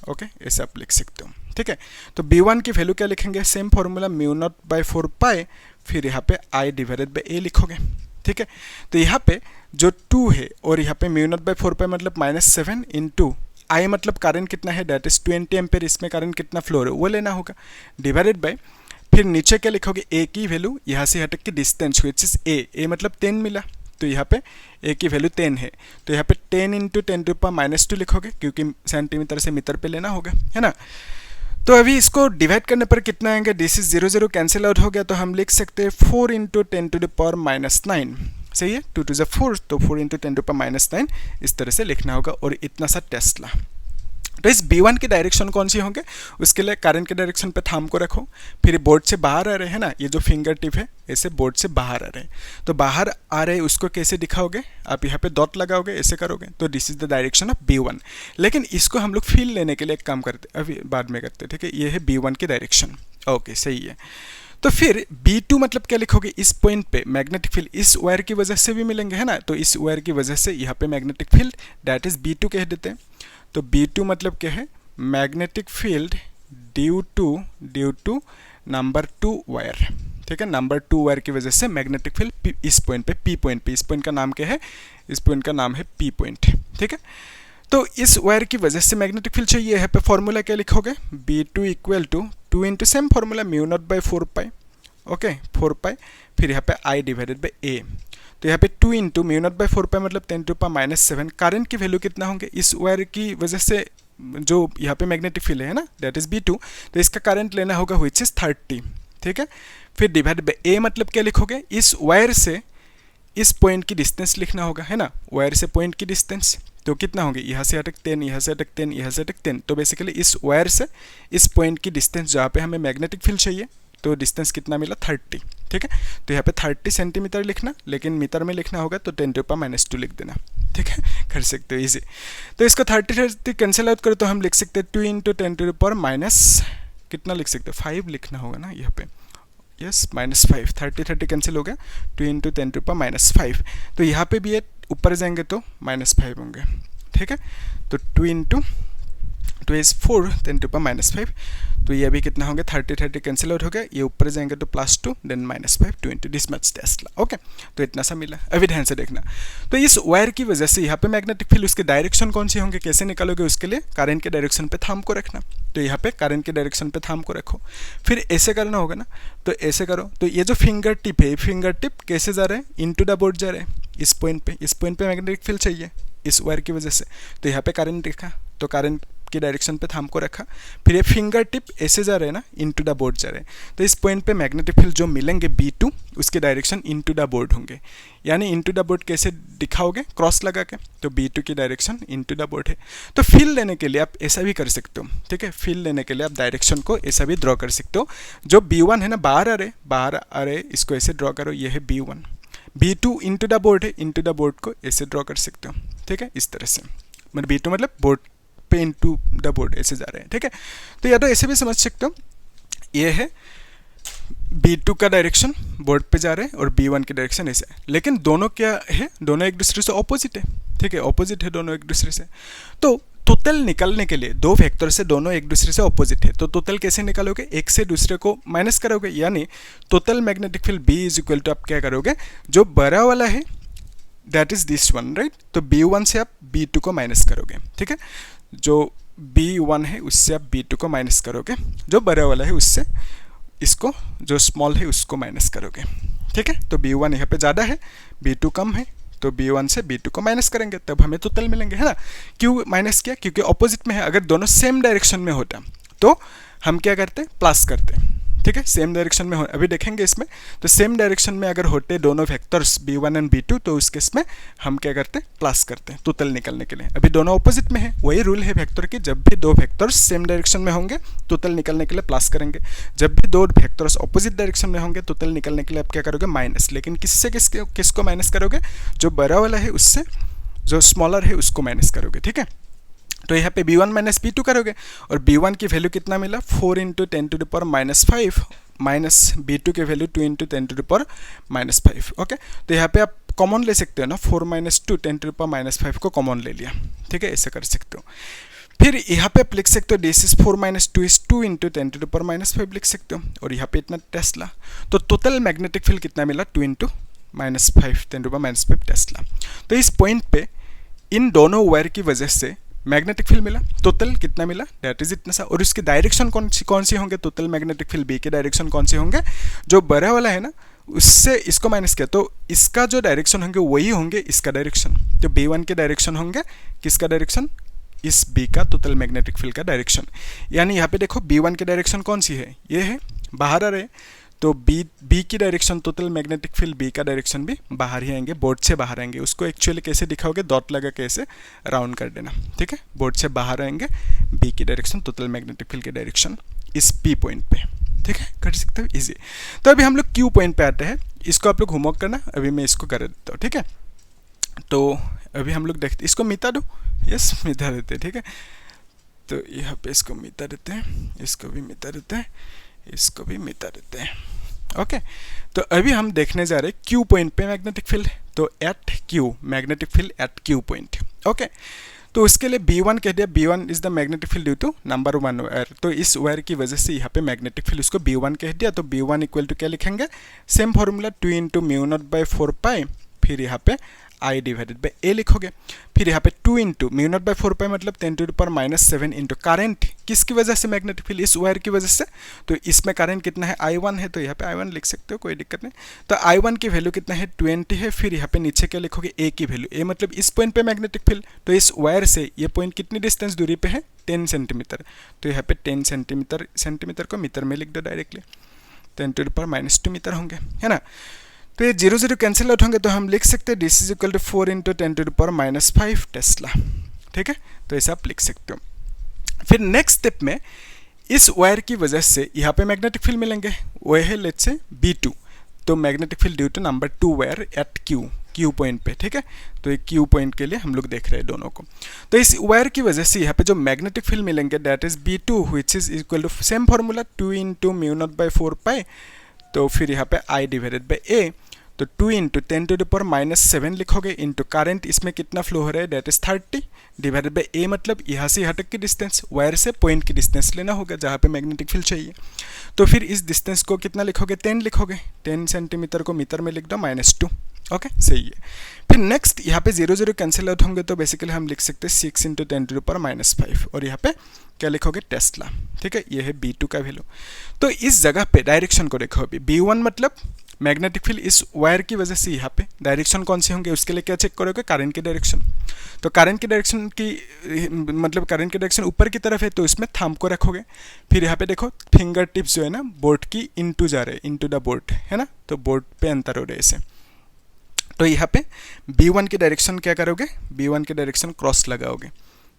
okay, ऐसे आप लिख सकते हो, ठीक है। तो B1 की वैल्यू क्या लिखेंगे, सेम फॉर्मूला μ0/4 पाई, फिर यहाँ पे I डिवाइडेड बाई A लिखोगे, ठीक है। तो यहाँ पे जो 2 है और यहाँ पे μ0/4 पाई मतलब -7 इंटू I मतलब करंट कितना है, दैट इज 20 एम्पेयर, इसमें करंट कितना फ्लो है वो लेना होगा, डिवाइडेड बाई, फिर नीचे क्या लिखोगे, A की वैल्यू, यहाँ से हटक की डिस्टेंस विच इज A मतलब 10 मिला, तो यहाँ पे A की वैल्यू 10 है, तो यहाँ पे 10 इंटू 10 टू पावर -2 लिखोगे, क्योंकि सेंटीमीटर से मीटर पे लेना होगा, है ना। तो अभी इसको डिवाइड करने पर कितना आएंगे, दिस इज 0 0 कैंसिल आउट हो गया, तो हम लिख सकते हैं 4 इंटू 10 टू द पावर -9, सही है, 2 to the 4, तो 4 इंटू 10 टू पावर -9 इस तरह से लिखना होगा, और इतना सा टेस्ला। तो इस B1 की डायरेक्शन कौन सी होंगे, उसके लिए करंट के डायरेक्शन पे थंब को रखो, फिर बोर्ड से बाहर आ रहे हैं ना, ये जो फिंगर टिप है ऐसे बोर्ड से बाहर आ रहे हैं, तो बाहर आ रहे हैं उसको कैसे दिखाओगे, आप यहाँ पे डॉट लगाओगे, ऐसे करोगे, तो this is the direction of B1। लेकिन इसको हम लोग फील लेने के लिए एक काम करते, अभी बाद में करते, ठीक है। ये है B1 की डायरेक्शन, ओके, सही है। तो फिर B2 मतलब क्या लिखोगे, इस पॉइंट पे मैग्नेटिक फील्ड इस वायर की वजह से भी मिलेंगे, है ना, तो इस वायर की वजह से यहाँ पे magnetic field that is B2 कह देते हैं। तो B2 मतलब क्या है, magnetic field due to number 2 wire, ठीक है, नंबर 2 वायर की वजह से मैग्नेटिक फील्ड इस पॉइंट पे, P पॉइंट पे, इस पॉइंट का नाम क्या है, इस पॉइंट का नाम है P पॉइंट, ठीक है। तो इस वायर की वजह से मैग्नेटिक फील्ड चाहिए, यहाँ पे फॉर्मूला क्या लिखोगे, B2 equal to 2 into same formula mu naught by 4 pi, okay 4 pi, फिर यहाँ पे I डिवाइडेड बाई A। तो यहाँ पे 2 इंटू म्यू नॉट बाई 4 पाई मतलब 10⁻⁷। करंट की वैल्यू कितना होंगे, इस वायर की वजह से जो यहाँ पे मैग्नेटिक फील्ड है ना, दैट इज B2, तो इसका करंट लेना होगा विच इज 30, ठीक है। फिर डिवाइड बाई A मतलब क्या लिखोगे, इस वायर से इस पॉइंट की डिस्टेंस लिखना होगा, है ना, वायर से पॉइंट की डिस्टेंस, तो कितना होगी, यहाँ से अटक 10, यहाँ से अटक 10, यहाँ से अटक 10, तो बेसिकली इस वायर से इस पॉइंट की डिस्टेंस जहाँ पे हमें मैग्नेटिक फील्ड चाहिए, तो डिस्टेंस कितना मिला 30, ठीक है। तो यहाँ पे 30 सेंटीमीटर लिखना, लेकिन मीटर में लिखना होगा तो 10⁻⁻² लिख देना, ठीक है, कर सकते हो इजी। तो इसको 30 कैंसिल आउट करो तो हम लिख सकते हैं 2 इंटू 10⁻⁻, कितना लिख सकते हैं, 5 लिखना होगा ना यहाँ पे, यस -5, 30 कैंसिल हो गया, 2 इंटू 10⁻⁵। तो यहाँ पे भी ये ऊपर जाएंगे तो -5 होंगे, ठीक है। तो 2 इंटू 2 इज 4 10⁻⁵, तो ये अभी कितना होंगे, 30 कैंसिल आउट हो गया, ये ऊपर जाएंगे तो +2 then -5, 2 into this much tesla, okay. तो इतना सा मिला। अभी ध्यान से देखना, तो इस वायर की वजह से यहाँ पे मैग्नेटिक फील्ड, उसके डायरेक्शन कौन सी होंगे, कैसे निकालोगे, उसके लिए करंट के डायरेक्शन पे थंब को रखना। तो यहाँ पे करंट के डायरेक्शन पे थंब को रखो, फिर ऐसे करना होगा ना, तो ऐसे करो, तो ये जो फिंगर टिप है, फिंगर टिप कैसे जा रहा है, इनटू द बोर्ड जा रहा है, इस पॉइंट पे मैग्नेटिक फील्ड चाहिए इस वायर की वजह से, तो यहाँ पे करंट देखा, तो करंट की डायरेक्शन पे थंब को रखा, फिर ये फिंगर टिप ऐसे जा रहे हैं ना, इनटू द बोर्ड जा रहे हैं, तो इस पॉइंट पे मैग्नेटिक फील्ड जो मिलेंगे B2, उसके डायरेक्शन इनटू द बोर्ड होंगे। यानी इनटू द बोर्ड कैसे दिखाओगे, क्रॉस लगा के, तो B2 की डायरेक्शन इनटू द बोर्ड है। तो फील्ड लेने के लिए आप ऐसा भी कर सकते हो, ठीक है, फील्ड लेने के लिए आप डायरेक्शन को ऐसा भी ड्रॉ कर सकते हो। जो B1 है ना, बाहर आ रहे, इसको ऐसे ड्रॉ करो, ये है B1, B2 into the board है, इनटू द बोर्ड को ऐसे ड्रॉ कर सकते हो, ठीक है, इस तरह से, मतलब B2 मतलब बोर्ड पे इनटू द बोर्ड ऐसे जा रहे हैं, ठीक है। तो या तो ऐसे भी समझ सकते हो, ये है B2 का डायरेक्शन बोर्ड पे जा रहे हैं और B1 की डायरेक्शन ऐसे है, लेकिन दोनों क्या है, दोनों एक दूसरे से ऑपोजिट है, ठीक है, ऑपोजिट है दोनों एक दूसरे से। तो टोटल निकालने के लिए दो वेक्टर से दोनों एक दूसरे से ऑपोजिट है, तो टोटल कैसे निकालोगे, एक से दूसरे को माइनस करोगे, यानी total magnetic field B is equal to आप क्या करोगे, जो बड़ा वाला है that is this one, right, तो B1 से आप B2 को माइनस करोगे, ठीक है, जो B1 है उससे आप B2 को माइनस करोगे, जो बड़ा वाला है उससे इसको, जो स्मॉल है उसको माइनस करोगे, ठीक है। तो B1 यहाँ पे ज़्यादा है, B2 कम है, तो B1 से B2 को माइनस करेंगे, तब हमें टोटल मिलेंगे, है ना। क्यों माइनस किया, क्योंकि ऑपोजिट में है, अगर दोनों सेम डायरेक्शन में होता तो हम क्या करते, प्लस करते, ठीक है, सेम डायरेक्शन में हो, अभी देखेंगे इसमें, तो सेम डायरेक्शन में अगर होते दोनों वेक्टर्स B1 एंड B2, तो उस केस में हम क्या करते, प्लस करते हैं टोटल निकालने के लिए। अभी दोनों ऑपोजिट में है, वही रूल है वेक्टर की, जब भी दो वेक्टर्स सेम डायरेक्शन में होंगे टोटल निकालने के लिए प्लस करेंगे, जब भी दो वेक्टर्स ऑपोजिट डायरेक्शन में होंगे टोटल निकालने के लिए आप क्या करोगे, माइनस। लेकिन किससे किसको माइनस करोगे, जो बड़ा वाला है उससे जो स्मॉलर है उसको माइनस करोगे, ठीक है। तो यहाँ पे B1 माइनस B2 करोगे, और B1 की वैल्यू कितना मिला, 4 इंटू 10⁻⁵, माइनस B2 की वैल्यू 2 इंटू 10⁻⁵, ओके। तो यहाँ पे आप कॉमन ले सकते हो ना, 4 माइनस 2 10⁻⁵ को कॉमन ले लिया, ठीक है, ऐसे कर सकते हो। फिर यहाँ पे आप लिख सकते हो this is 4 minus 2 is 2 into 10⁻⁵ लिख सकते हो, और यहाँ पे इतना टेस्ला, तो टोटल मैग्नेटिक फील्ड कितना मिला, 2 इंटू -5 10⁻⁵ टेस्ला। तो इस पॉइंट पे इन दोनों वायर की वजह से मैग्नेटिक फील्ड मिला, टोटल कितना मिला, दैट इज इतना सा। और इसकी डायरेक्शन कौन सी होंगे, टोटल मैग्नेटिक फील्ड B के डायरेक्शन कौन से होंगे, जो बड़ा वाला है ना उससे इसको माइनस किया, तो इसका जो डायरेक्शन होंगे वही होंगे इसका डायरेक्शन, तो B1 के डायरेक्शन होंगे किसका डायरेक्शन, इस B का टोटल मैग्नेटिक फील्ड का डायरेक्शन। यानी यहाँ पे देखो B1 की डायरेक्शन कौन सी है, ये है, बाहर आ रहे, तो B की direction total magnetic field B का डायरेक्शन भी बाहर ही आएंगे, बोर्ड से बाहर आएंगे। उसको एक्चुअली कैसे दिखाओगे, डॉट लगा के ऐसे राउंड कर देना, ठीक है, बोर्ड से बाहर आएंगे B की डायरेक्शन, टोटल मैग्नेटिक फील्ड की डायरेक्शन इस P पॉइंट पे, ठीक है, कर सकते हो इजी। तो अभी हम लोग Q पॉइंट पे आते हैं, इसको आप लोग होमवर्क करना, अभी मैं इसको कर देता हूँ, ठीक है। तो अभी हम लोग देखते, इसको मिटा दो, यस मिटा देते हैं, ठीक है। तो यहाँ पे इसको मिटा देते हैं, इसको भी मिटा देते हैं, इसको भी मिटा देते हैं, ओके। तो अभी हम देखने जा रहे हैं Q पॉइंट पे मैग्नेटिक फील्ड, तो at Q magnetic field at Q point, okay. तो उसके लिए B1 कह दिया, B1 is the magnetic field due to number 1 wire, तो इस वायर की वजह से यहाँ पे मैग्नेटिक फील्ड उसको B1 कह दिया, तो B1 इक्वल टू क्या लिखेंगे, same formula 2 into mu naught by 4 pi, फिर यहाँ पे I डिवाइडेड बाई A लिखोगे। फिर यहाँ पे 2 इंटू म्यू नॉट बाई 4 मतलब 10⁻⁻7 इंटू करंट किसकी वजह से मैग्नेटिक फील्ड, इस वायर की वजह से। तो इसमें करंट कितना है, I1 है, तो यहाँ पे I1 लिख सकते हो, कोई दिक्कत नहीं। तो I1 की वैल्यू कितना है, 20 है। फिर यहाँ पे नीचे क्या लिखोगे, A की वैल्यू, A मतलब इस पॉइंट पे मैग्नेटिक फील्ड। तो इस वायर से ये पॉइंट कितनी डिस्टेंस दूरी पे है, 10 सेंटीमीटर। तो यहाँ पे 10 सेंटीमीटर को मीटर में लिख दो डायरेक्टली, 10⁻⁻2 मीटर होंगे, है ना। तो ये 0 0 कैंसिल आउट होंगे, तो हम लिख सकते हैं this is equal to 4 into 10⁻⁵ tesla, ठीक है। तो ऐसा आप लिख सकते हो। फिर नेक्स्ट स्टेप में इस वायर की वजह से यहाँ पे मैग्नेटिक फील्ड मिलेंगे, वो है लेट्स से B2। तो magnetic field due to number 2 wire at Q point पे, ठीक है। तो ये Q पॉइंट के लिए हम लोग देख रहे हैं दोनों को। तो इस वायर की वजह से यहाँ पे जो मैग्नेटिक फील्ड मिलेंगे that is B2 which is equal to same formula 2 into mu naught by 4 pi. तो फिर यहाँ पे I डिवाइडेड बाई A, तो 2 इंटू 10⁻⁻7 लिखोगे इंटू करंट इसमें कितना फ्लो हो रहा है that is 30 divided by A मतलब यहाँ से यहाँ तक की डिस्टेंस, वायर से पॉइंट की डिस्टेंस लेना होगा जहाँ पे मैग्नेटिक फील्ड चाहिए। तो फिर इस डिस्टेंस को कितना लिखोगे, 10 लिखोगे, 10 सेंटीमीटर को मीटर में लिख दो -2, ओके सही है। फिर नेक्स्ट यहाँ पे 0 0 कैंसिल आउट होंगे, तो बेसिकली हम लिख सकते हैं 6 इंटू 10⁻⁵ और यहाँ पे क्या लिखोगे, टेस्ला, ठीक है। ये है B2 का वैल्यू। तो इस जगह पे डायरेक्शन को देखो, अभी B1 मतलब मैग्नेटिक फील्ड इस वायर की वजह से यहाँ पे डायरेक्शन कौन सी होंगे, उसके लिए क्या चेक करोगे, करंट की डायरेक्शन। तो करंट की डायरेक्शन की मतलब करंट की डायरेक्शन ऊपर की तरफ है, तो इसमें थंब को रखोगे। फिर यहाँ पे देखो फिंगर टिप्स जो है ना बोर्ड की इनटू जा रहे हैं, इनटू द बोर्ड, है ना। तो बोर्ड पे अंतर हो रहे ऐसे। तो यहाँ पे B1 की डायरेक्शन क्या करोगे, B1 की डायरेक्शन क्रॉस लगाओगे,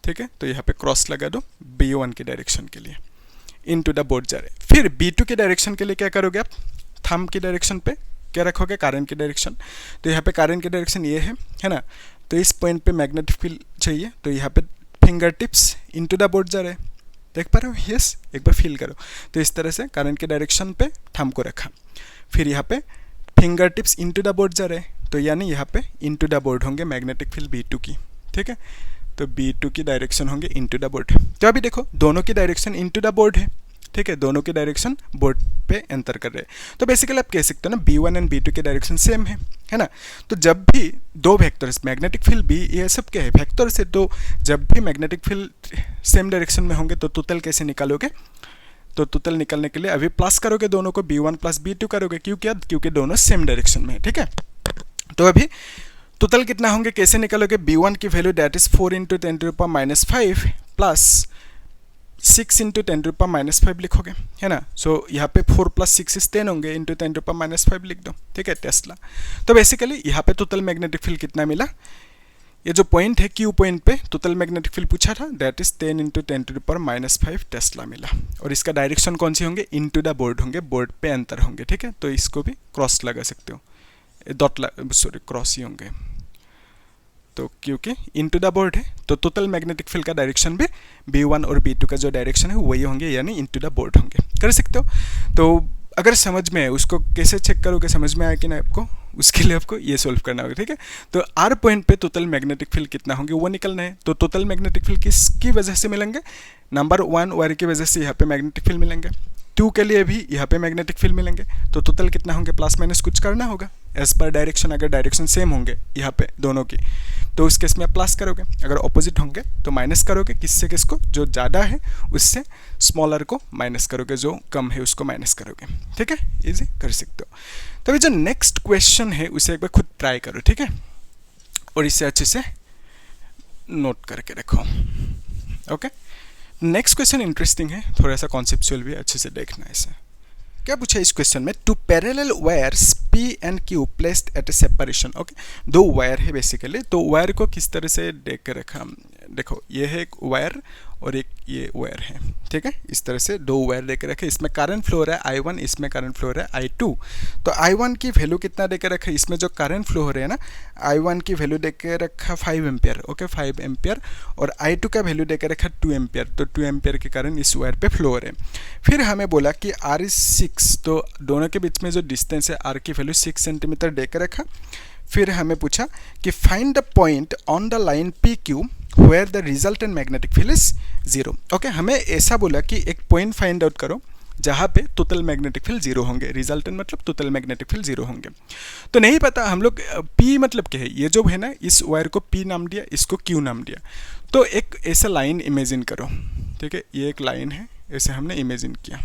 ठीक है। तो यहाँ पे क्रॉस लगा दो B1 की डायरेक्शन के लिए, इनटू द बोर्ड जा रहे। फिर B2 की डायरेक्शन के लिए क्या करोगे आप, थंब की डायरेक्शन पे क्या रखोगे, करंट की डायरेक्शन। तो यहाँ पे करंट की डायरेक्शन ये है ना। तो इस पॉइंट पे मैग्नेटिक फील्ड चाहिए, तो यहाँ पे finger tips into the board जा रहे हैं, देख पा रहे हो, यस, एक बार फील करो। तो इस तरह से करंट की डायरेक्शन पे थंब को रखा। फिर यहाँ पे finger tips into the board जा रहे हैं, तो यानी यहाँ पे इनटू द बोर्ड होंगे मैग्नेटिक फील्ड B2 की, ठीक है। तो B2 की डायरेक्शन होंगे इनटू द बोर्ड। तो अभी देखो दोनों की डायरेक्शन इनटू द बोर्ड है, ठीक है, दोनों की डायरेक्शन बोर्ड पे एंटर कर रहे हैं। तो बेसिकली आप कह सकते हो ना B1 एंड B2 की डायरेक्शन सेम है ना। तो जब भी दो वेक्टर्स मैग्नेटिक फील्ड भी ये सब क्या है, वेक्टर्स है, तो जब भी मैग्नेटिक फील्ड सेम डायरेक्शन में होंगे तो टोटल कैसे निकालोगे, तो टोटल निकालने के लिए अभी प्लस करोगे दोनों को, B1 प्लस B2 करोगे, क्योंकि दोनों सेम डायरेक्शन में है, ठीक है। तो अभी टोटल कितना होंगे, कैसे निकालोगे, B1 की value that is 4 into 10⁻⁵ plus 6 into 10⁻⁵ लिखोगे, है ना। सो यहाँ पे 4 + 6 = 10 होंगे, इंटू 10⁻⁵ लिख दो, ठीक है, टेस्ला। तो बेसिकली यहाँ पे टोटल मैग्नेटिक फील्ड कितना मिला, ये जो पॉइंट है Q पॉइंट पे टोटल मैग्नेटिक फील्ड पूछा था दैट इज 10 इंटू 10⁻⁵ टेस्ला मिला। और इसका डायरेक्शन कौन सी होंगे, इनटू द बोर्ड होंगे, बोर्ड पे अंतर होंगे, ठीक है। तो इसको भी क्रॉस लगा सकते हो, क्रॉस ही होंगे, तो क्योंकि इनटू द बोर्ड है तो टोटल मैग्नेटिक फील्ड का डायरेक्शन भी B1 और B2 का जो डायरेक्शन है वही होंगे, यानी इनटू द बोर्ड होंगे, कर सकते हो। तो अगर समझ में है उसको कैसे चेक करोगे, समझ में आया कि ना आपको, उसके लिए आपको ये सॉल्व करना होगा, ठीक है। तो R पॉइंट पे टोटल मैग्नेटिक फील्ड कितना होंगे वो निकलना है। तो टोटल मैग्नेटिक फील्ड किसकी वजह से मिलेंगे, नंबर 1 वायर की वजह से यहाँ पे मैग्नेटिक फील्ड मिलेंगे, 2 के लिए भी यहाँ पे मैग्नेटिक फील्ड मिलेंगे। तो टोटल कितना होंगे, प्लस माइनस कुछ करना होगा एज पर डायरेक्शन। अगर डायरेक्शन सेम होंगे यहाँ पे दोनों की तो उस केस में आप प्लस करोगे, अगर ऑपोजिट होंगे तो माइनस करोगे, किससे किसको, जो ज़्यादा है उससे स्मॉलर को माइनस करोगे, जो कम है उसको माइनस करोगे, ठीक है, इजी कर सकते हो। तो अभी जो नेक्स्ट क्वेश्चन है उसे एक बार खुद ट्राई करो, ठीक है, और इसे अच्छे से नोट करके रखो, ओके। नेक्स्ट क्वेश्चन इंटरेस्टिंग है, थोड़ा सा कॉन्सेप्चुअल भी, अच्छे से देखना है इसे। क्या पूछा इस क्वेश्चन में, two parallel wires P and Q placed at a separation, okay. दो वायर है बेसिकली, तो वायर को किस तरह से देख के रखा, देखो ये है एक वायर और एक ये वायर है, ठीक है, इस तरह से दो वायर देख के रखे। इसमें करंट फ्लो हो रहा है I1, इसमें करंट फ्लो हो रहा है I2। तो I1 की वैल्यू कितना देख के रखा है, इसमें जो करंट फ्लो हो रहा है ना, I1 की वैल्यू देख के रखा 5 एम्पियर, ओके 5 एम्पियर, और I2 का वैल्यू देख के रखा 2 एम्पियर। तो 2 एम्पियर के कारण इस वायर पे फ्लो हो रहे हैं। फिर हमें बोला कि R इज 6, तो दोनों के बीच में जो डिस्टेंस है R की वैल्यू 6 सेंटीमीटर देख के रखा। फिर हमें पूछा कि find the point on the line PQ where the resultant magnetic field is 0, okay. हमें ऐसा बोला कि एक पॉइंट फाइंड आउट करो जहाँ पे टोटल मैग्नेटिक फील्ड जीरो होंगे, रिजल्टेंट मतलब टोटल मैग्नेटिक फील्ड जीरो होंगे। तो नहीं पता हम लोग P मतलब क्या है, ये जो है ना इस वायर को P नाम दिया, इसको Q नाम दिया। तो एक ऐसा लाइन इमेजिन करो, ठीक है, ये एक लाइन है, ऐसे हमने इमेजिन किया।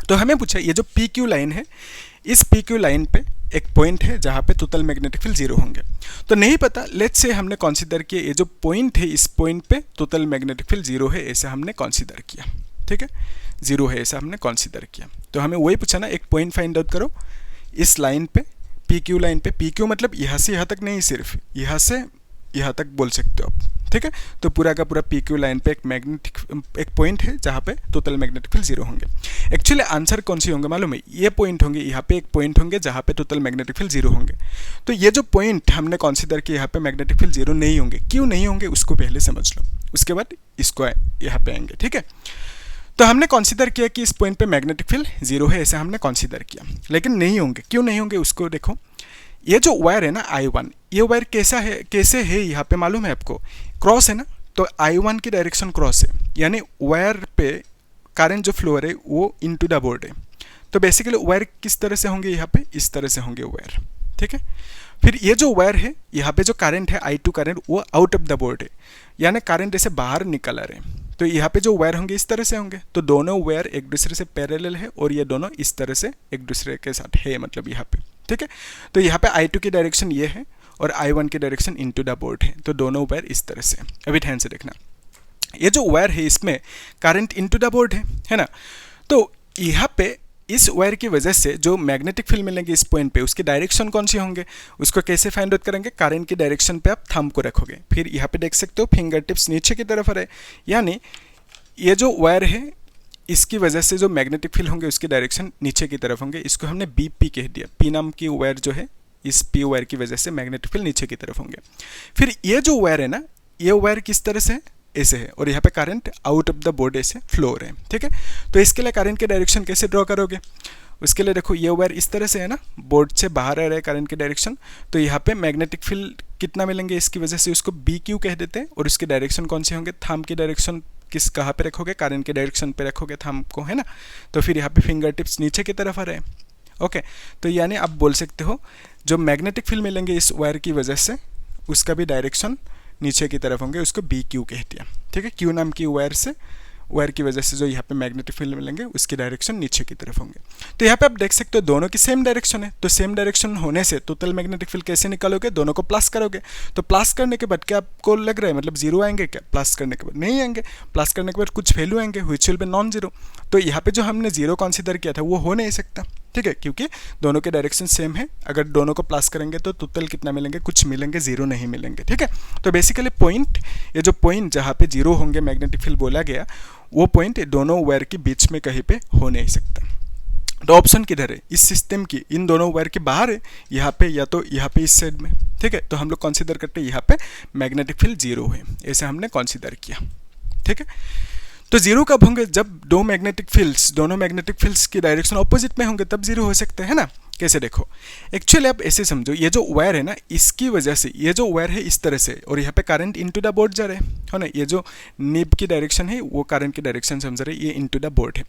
तो हमें पूछा ये जो PQ लाइन है, इस PQ लाइन पे एक पॉइंट है जहाँ पे टोटल मैग्नेटिक फील्ड जीरो होंगे। तो नहीं पता, लेट्स से हमने कंसीडर किया ये जो पॉइंट है, इस पॉइंट पे टोटल मैग्नेटिक फील्ड जीरो है, ऐसा हमने कंसीडर किया, ठीक है, जीरो है ऐसा हमने कंसीडर किया। तो हमें वही पूछा ना, एक पॉइंट फाइंड आउट करो इस लाइन पे, PQ लाइन पे। PQ मतलब यहाँ से यहाँ तक नहीं, सिर्फ यहाँ से यहाँ तक बोल सकते हो आप, ठीक है। तो पूरा का पूरा PQ लाइन पे एक पॉइंट है जहाँ पे टोटल मैग्नेटिक फील्ड जीरो होंगे। एक्चुअली आंसर कौन सी होंगे मालूम है, ये पॉइंट होंगे, यहाँ पे एक पॉइंट होंगे जहाँ पे टोटल मैग्नेटिक फील्ड जीरो होंगे। तो ये जो पॉइंट हमने कंसीडर किया यहाँ पे मैग्नेटिक फील्ड जीरो नहीं होंगे, क्यों नहीं होंगे उसको पहले समझ लो, उसके बाद इसको यहाँ पे आएंगे, ठीक है। तो हमने कंसीडर किया कि इस पॉइंट पे मैग्नेटिक फील्ड जीरो है, ऐसा हमने कंसीडर किया, लेकिन नहीं होंगे, क्यों नहीं होंगे उसको देखो। ये जो वायर है ना I1, ये वायर कैसा है, कैसे है यहाँ पे मालूम है आपको, क्रॉस है ना, तो I1 की डायरेक्शन क्रॉस है, यानी वायर पे करंट जो फ्लो है वो इनटू द बोर्ड है। तो बेसिकली वायर किस तरह से होंगे, यहाँ पे इस तरह से होंगे वायर, ठीक है। फिर ये जो वायर है, यहाँ पे जो करंट है I2 करंट, वो आउट ऑफ द बोर्ड है, यानी करंट ऐसे बाहर निकल आ रहे हैं। तो यहाँ पे जो वायर होंगे इस तरह से होंगे, तो दोनों वायर एक दूसरे से पैरेलल है और ये दोनों इस तरह से एक दूसरे के साथ है, मतलब यहाँ पे, ठीक है। तो यहाँ पे I2 की डायरेक्शन ये है और I1 की डायरेक्शन इनटू द बोर्ड है, तो दोनों वायर इस तरह से। अभी ध्यान से देखना, ये जो वायर है इसमें करंट इनटू द बोर्ड है ना। तो यहाँ पे इस वायर की वजह से जो मैग्नेटिक फील्ड मिलेंगे इस पॉइंट पे, उसकी डायरेक्शन कौन सी होंगे, उसको कैसे फाइंड आउट करेंगे, करंट की डायरेक्शन पे आप थंब को रखोगे। फिर यहाँ पे देख सकते हो फिंगर टिप्स नीचे की तरफ आ रहे, यानी ये जो वायर है इसकी वजह से जो मैग्नेटिक फील्ड होंगे उसकी डायरेक्शन नीचे की तरफ होंगे, इसको हमने BP कह दिया। P नाम की वायर जो है, इस P वायर की वजह से मैग्नेटिक फील्ड नीचे की तरफ होंगे। फिर ये जो वायर है ना, ये वायर किस तरह से ऐसे है, और यहाँ पे current out of the board ऐसे फ्लो हो रहे हैं, ठीक है। तो इसके लिए करंट की डायरेक्शन कैसे ड्रॉ करोगे, उसके लिए देखो ये वायर इस तरह से है ना, बोर्ड से बाहर आ रहा है करंट की डायरेक्शन, तो यहाँ पे मैग्नेटिक फील्ड कितना मिलेंगे इसकी वजह से, उसको BQ कह देते हैं। और उसकी डायरेक्शन कौन से होंगे, थंब की डायरेक्शन किस कहाँ पे रखोगे, करंट की डायरेक्शन पे रखोगे थंब को, है ना। तो फिर यहाँ पे फिंगर टिप्स नीचे की तरफ आ रहे हैं, ओके। तो यानी आप बोल सकते हो जो मैग्नेटिक फील्ड मिलेंगे इस वायर की वजह से, उसका भी डायरेक्शन नीचे की तरफ होंगे, उसको BQ कह दिया, ठीक है। Q नाम की वायर की वजह से जो यहाँ पे मैग्नेटिक फील्ड मिलेंगे उसकी डायरेक्शन नीचे की तरफ होंगे। तो यहाँ पे आप देख सकते हो दोनों की सेम डायरेक्शन है, तो सेम डायरेक्शन होने से टोटल मैग्नेटिक फील्ड कैसे निकालोगे, दोनों को प्लस करोगे। तो प्लस करने के बाद क्या आपको लग रहा है, मतलब जीरो आएंगे क्या, प्लस करने के बाद नहीं आएंगे, प्लस करने के बाद कुछ वैल्यू आएंगे which will be non zero. तो यहाँ पे जो हमने जीरो कंसीडर किया था वो हो नहीं सकता, ठीक है, क्योंकि दोनों के डायरेक्शन सेम है। अगर दोनों को प्लस करेंगे तो टोटल कितना मिलेंगे, कुछ मिलेंगे, जीरो नहीं मिलेंगे, ठीक है। तो बेसिकली पॉइंट, ये जो पॉइंट जहाँ पे जीरो होंगे मैग्नेटिक फील्ड बोला गया, वो पॉइंट दोनों वायर के बीच में कहीं पे हो नहीं सकता। तो ऑप्शन किधर है, इस सिस्टम की इन दोनों वायर के बाहर है, यहाँ पे या तो यहाँ पे इस साइड में, ठीक है। तो हम लोग कंसीडर करते हैं यहाँ पे मैग्नेटिक फील्ड जीरो है, ऐसे हमने कंसीडर किया, ठीक है। तो जीरो कब होंगे, जब दोनों मैग्नेटिक फील्ड्स की डायरेक्शन ऑपोजिट में होंगे, तब जीरो हो सकते हैं ना। कैसे देखो, एक्चुअली आप ऐसे समझो, ये जो वायर है ना, इसकी वजह से ये जो वायर है इस तरह से, और यहाँ पे करंट इनटू द बोर्ड जा रहे हैं, है ना। ये जो निब की डायरेक्शन है वो करंट की डायरेक्शन समझ रहे हैं, ये इनटू द बोर्ड है।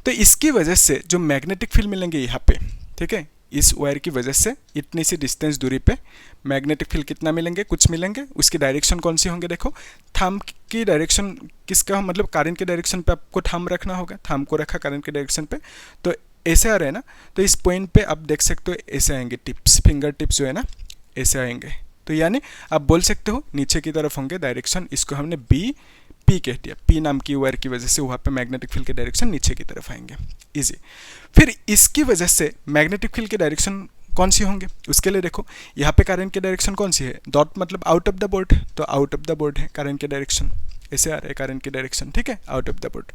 तो इसकी वजह से जो मैग्नेटिक फील्ड मिलेंगे यहाँ पे, ठीक है, इस वायर की वजह से इतनी सी डिस्टेंस दूरी पे मैग्नेटिक फील्ड कितना मिलेंगे, कुछ मिलेंगे। उसकी डायरेक्शन कौन सी होंगे, देखो थंब की डायरेक्शन किसका, मतलब करंट की डायरेक्शन पे आपको थंब रखना होगा, थंब को रखा करंट की डायरेक्शन पे, तो ऐसे आ रहे हैं ना। तो इस पॉइंट पे आप देख सकते हो ऐसे आएंगे टिप्स, फिंगर टिप्स जो है ना ऐसे आएंगे। तो यानी आप बोल सकते हो नीचे की तरफ होंगे डायरेक्शन, इसको हमने BP कह दिया। P नाम की वायर की वजह से वहाँ पे मैग्नेटिक फील्ड के डायरेक्शन नीचे की तरफ आएंगे, इजी। फिर इसकी वजह से मैग्नेटिक फील्ड के डायरेक्शन कौन सी होंगे, उसके लिए देखो यहाँ पे करंट की डायरेक्शन कौन सी है, डॉट मतलब आउट ऑफ द बोर्ड, तो आउट ऑफ द बोर्ड है करंट की डायरेक्शन, ऐसे आ रहा है करंट की डायरेक्शन, ठीक है, आउट ऑफ द बोर्ड।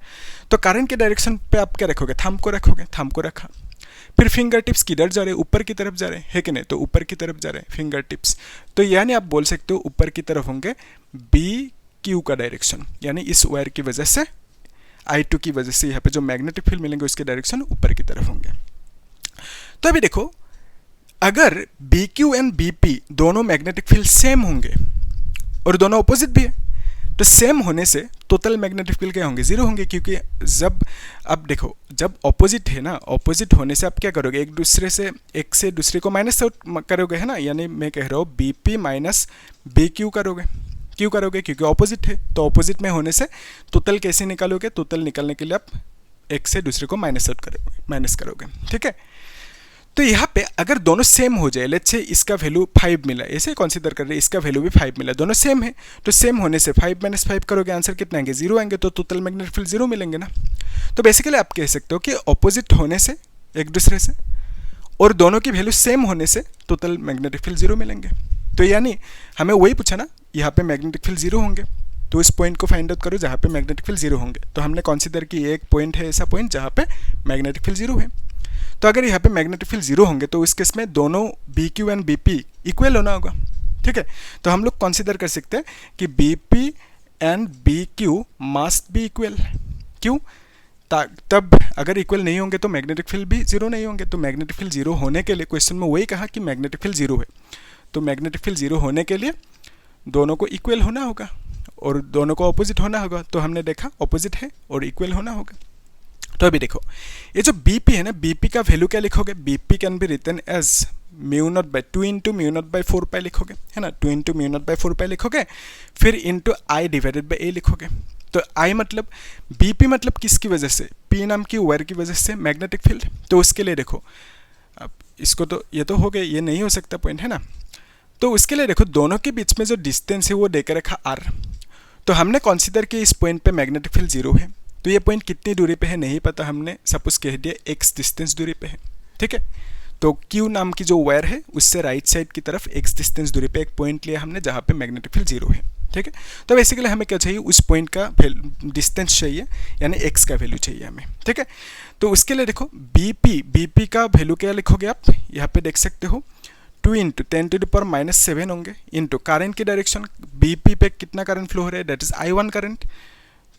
तो करंट की डायरेक्शन पे आप क्या रखोगे, थंब को रखोगे, थंब को रखा। फिर फिंगर टिप्स किधर जा रहे हैं, ऊपर की तरफ जा रहे हैं, है कि नहीं, तो ऊपर की तरफ जा रहे हैं फिंगर टिप्स। तो यानी आप बोल सकते हो ऊपर की तरफ होंगे BQ का डायरेक्शन, यानी इस वायर की वजह से I2 की वजह से यहाँ पे जो मैग्नेटिक फील्ड मिलेंगे उसके डायरेक्शन ऊपर की तरफ होंगे। तो अभी देखो, अगर BQ एंड BP दोनों मैग्नेटिक फील्ड सेम होंगे और दोनों ऑपोजिट भी है, तो सेम होने से टोटल मैग्नेटिक फील्ड क्या होंगे, जीरो होंगे, क्योंकि जब अब देखो जब ऑपोजिट है ना, ऑपोजिट होने से आप क्या करोगे, एक दूसरे से एक से दूसरे को माइनस आउट करोगे, है ना, यानी मैं कह रहा हूँ BP माइनस BQ करोगे, क्यों करोगे, क्योंकि ऑपोजिट है, तो ऑपोजिट में होने से टोटल कैसे निकालोगे, टोटल निकालने के लिए आप एक से दूसरे को माइनस करोगे, ठीक है। तो यहाँ पे अगर दोनों सेम हो जाए, लेट्स से इसका वैल्यू 5 मिला, ऐसे कंसीडर कर रहे हैं इसका वैल्यू भी 5 मिला, दोनों सेम है, तो सेम होने से 5 माइनस 5 करोगे, आंसर कितना आएंगे, 0 आएंगे, तो टोटल मैग्नेटिक फील्ड 0 मिलेंगे ना। तो बेसिकली आप कह सकते हो कि ऑपोजिट होने से एक दूसरे से और दोनों की वैल्यू सेम होने से टोटल मैग्नेटिक फील्ड 0 मिलेंगे। तो यानी हमें वही पूछा ना, यहाँ पे मैग्नेटिक फील्ड 0 होंगे, तो इस पॉइंट को फाइंड आउट करो जहाँ पे मैग्नेटिक फील्ड 0 होंगे। तो हमने कंसीडर की एक पॉइंट है ऐसा पॉइंट जहाँ पे मैग्नेटिक फील्ड 0 है। तो अगर यहाँ पे मैग्नेटिक फील्ड 0 होंगे तो इस केस में दोनों BQ एंड BP इक्वल होना होगा, ठीक है। तो हम लोग कंसीडर कर सकते हैं कि BP and BQ must be equal, क्यों, तब अगर इक्वल नहीं होंगे तो मैग्नेटिक फील्ड भी 0 नहीं होंगे। तो मैग्नेटिक फील्ड 0 होने के लिए क्वेश्चन में वही कहा कि मैग्नेटिक फील्ड 0 है, तो मैग्नेटिक फील्ड 0 होने के लिए दोनों को इक्वल होना होगा और दोनों को ऑपोजिट होना होगा। तो हमने देखा ऑपोजिट है और इक्वल होना होगा। तो अभी देखो ये जो BP है ना, BP का वैल्यू क्या लिखोगे, BP can be written as μ0/2 into μ0/4 लिखोगे, है ना, 2 इंटू μ0/4 लिखोगे, फिर into I divided by A लिखोगे। तो I मतलब BP मतलब किसकी वजह से, P नाम की वायर की वजह से मैग्नेटिक फील्ड। तो उसके लिए देखो अब इसको तो ये तो हो गए, ये नहीं हो सकता पॉइंट, है ना। तो उसके लिए देखो दोनों के बीच में जो डिस्टेंस है वो देकर रखा R। तो हमने कंसीडर किया इस पॉइंट पे मैग्नेटिक फील्ड 0 है, तो ये पॉइंट कितनी दूरी पे है नहीं पता, हमने सपोज कह दिया x डिस्टेंस दूरी पे है, ठीक है। तो Q नाम की जो वायर है उससे राइट साइड की तरफ x डिस्टेंस दूरी पे एक पॉइंट लिया हमने जहाँ पे मैग्नेटिक फील्ड 0 है, ठीक है। तो बेसिकली हमें क्या चाहिए, उस पॉइंट का डिस्टेंस चाहिए, यानी x का वैल्यू चाहिए हमें, ठीक है। तो उसके लिए देखो BP का वैल्यू क्या लिखोगे आप, यहाँ पे देख सकते हो 2 इंटू 10⁻⁻7 होंगे, इंटू करंट की डायरेक्शन BP पे कितना करंट फ्लो हो रहा है, दैट इज I1 करंट।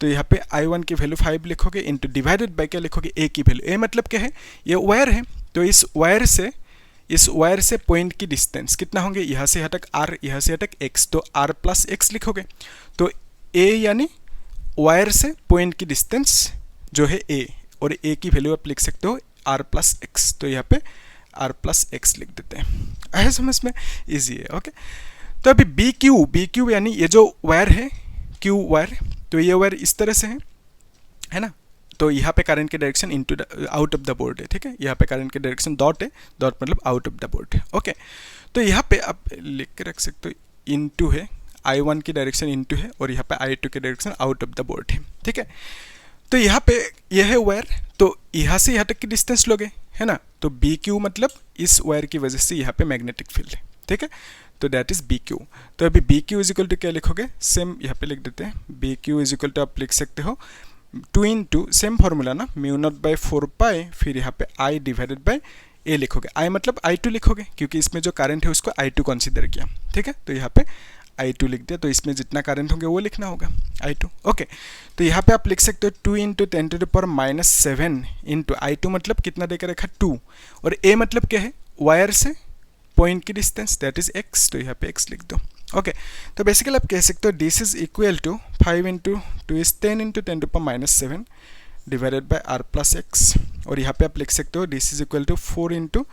तो यहाँ पे I1 की वैल्यू 5 लिखोगे, इंटू डिवाइडेड बाय क्या लिखोगे, A की वैल्यू। A मतलब क्या है, ये वायर है, तो इस वायर से पॉइंट की डिस्टेंस कितना होंगे, यहाँ से यहाँ तक R, यहाँ से यहाँ तक x, तो R प्लस x लिखोगे। तो A यानी वायर से पॉइंट की डिस्टेंस जो है A, और A की वैल्यू आप लिख सकते हो R प्लस x। तो यहाँ पे R प्लस x लिख देते हैं, आया समझ में, ईजी है, ओके। तो अभी BQ यानी ये जो वायर है Q वायर, तो ये वायर इस तरह से है ना। तो यहाँ पे करंट की direction into out of the board है, ठीक है। यहाँ पे करंट की डायरेक्शन डॉट है, डॉट मतलब आउट ऑफ द बोर्ड है, ओके। तो यहाँ पे आप लिख के रख सकते हो इनटू है, I1 की डायरेक्शन इनटू है, और यहाँ पे I2 की direction out of the board है, ठीक है। तो यहाँ पे यह है वायर, तो यहाँ से यहाँ तक की डिस्टेंस लोगे, है ना। तो BQ मतलब इस वायर की वजह से यहाँ पे मैग्नेटिक फील्ड है, ठीक है। तो दैट इज BQ। तो अभी BQ इज इक्वल टू क्या लिखोगे, सेम यहाँ पे लिख देते हैं, BQ इज इक्वल टू आप लिख सकते हो 2 इंटू सेम फॉर्मूला ना, μ0/4 फिर यहाँ पे I डिवाइडेड बाय A लिखोगे। I मतलब I2 लिखोगे, क्योंकि इसमें जो करंट है उसको I2 कंसीडर किया, ठीक है। तो यहाँ पे I2 लिख दिया, तो इसमें जितना करंट होंगे वो लिखना होगा I2, ओके। तो यहाँ पे आप लिख सकते हो 2 इंटू 10⁻⁻7 इंटू I2 मतलब कितना देकर रखा 2, और A मतलब क्या है, वायर से पॉइंट की डिस्टेंस, दैट इज x। तो यहाँ पे x लिख दो, ओके। तो बेसिकली आप कह सकते हो this is equal to 5 into 2 is 10 into 10⁻⁷ divided by R plus x, और यहाँ पे आप लिख सकते हो this is equal to 4 into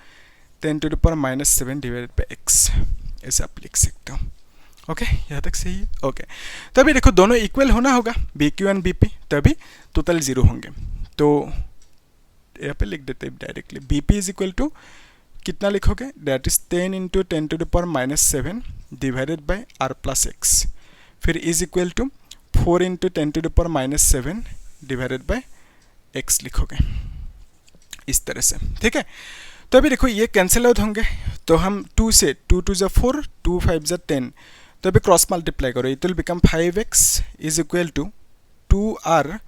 10⁻⁷ divided by x, ऐसे आप लिख सकते हो, ओके। यहाँ तक सही है, ओके। तो अभी देखो दोनों इक्वल होना होगा BQ एंड BP, तभी टोटल 0 होंगे। तो यहाँ पे लिख देते हैं directly, BP is equal to कितना लिखोगे, that is 10 into 10⁻⁷ divided by R plus x, फिर is equal to 4 into 10⁻⁷ divided by x लिखोगे इस तरह से, ठीक है। तो अभी देखो ये कैंसिल आउट होंगे, तो हम 2 से 2 2 ज़ा 4, 2 5 ज़ा 10, तो अभी क्रॉस मल्टीप्लाई करो, it will become 5x is equal to 2R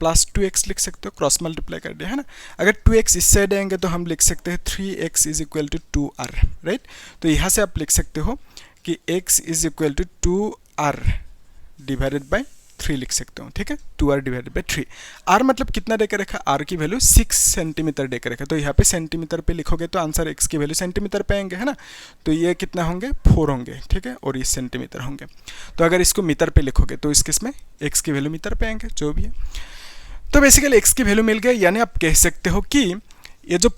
plus 2x लिख सकते हो, क्रॉस मल्टीप्लाई कर दिया, है ना। अगर 2x इस साइड आएंगे तो हम लिख सकते हैं 3x is equal to 2R, right. तो यहाँ से आप लिख सकते हो कि x is equal to 2R divided by 3 लिख सकते हो, ठीक है। 2r divided by 3। r मतलब कितना दे के रखा, r की वैल्यू 6 सेंटीमीटर दे के रखा, तो यहाँ पे सेंटीमीटर पे लिखोगे तो आंसर x की वैल्यू सेंटीमीटर पे आएंगे, है ना। तो ये कितना होंगे 4 होंगे, ठीक है, और ये सेंटीमीटर होंगे। तो अगर इसको मीटर पे लिखोगे तो इस केस में x की वैल्यू मीटर पे आएंगे, जो भी है। तो बेसिकली x की वैल्यू मिल गई, यानी आप कह सकते हो कि ये जो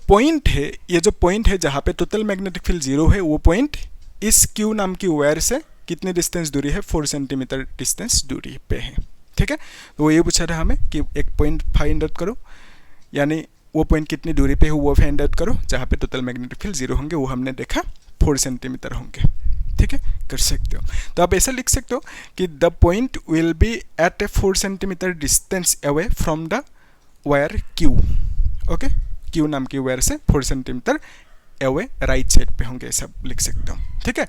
पॉइंट है जहाँ पे टोटल मैग्नेटिक फील्ड 0 है, वो पॉइंट इस Q नाम की वायर से कितनी डिस्टेंस दूरी है, 4 सेंटीमीटर डिस्टेंस दूरी पे है, ठीक है। तो वो ये पूछा था हमें कि एक पॉइंट फाइंड आउट करो, यानी वो पॉइंट कितनी दूरी पे है वो फाइंड आउट करो जहाँ पे टोटल मैग्नेटिक फील्ड 0 होंगे, वो हमने देखा 4 सेंटीमीटर होंगे, ठीक है, कर सकते हो। तो आप ऐसा लिख सकते हो कि the point will be at a 4 centimetre distance away from the wire Q, okay. Q नाम की वायर से 4 सेंटीमीटर अवे राइट साइड पे होंगे, ऐसा लिख सकते हो, ठीक है।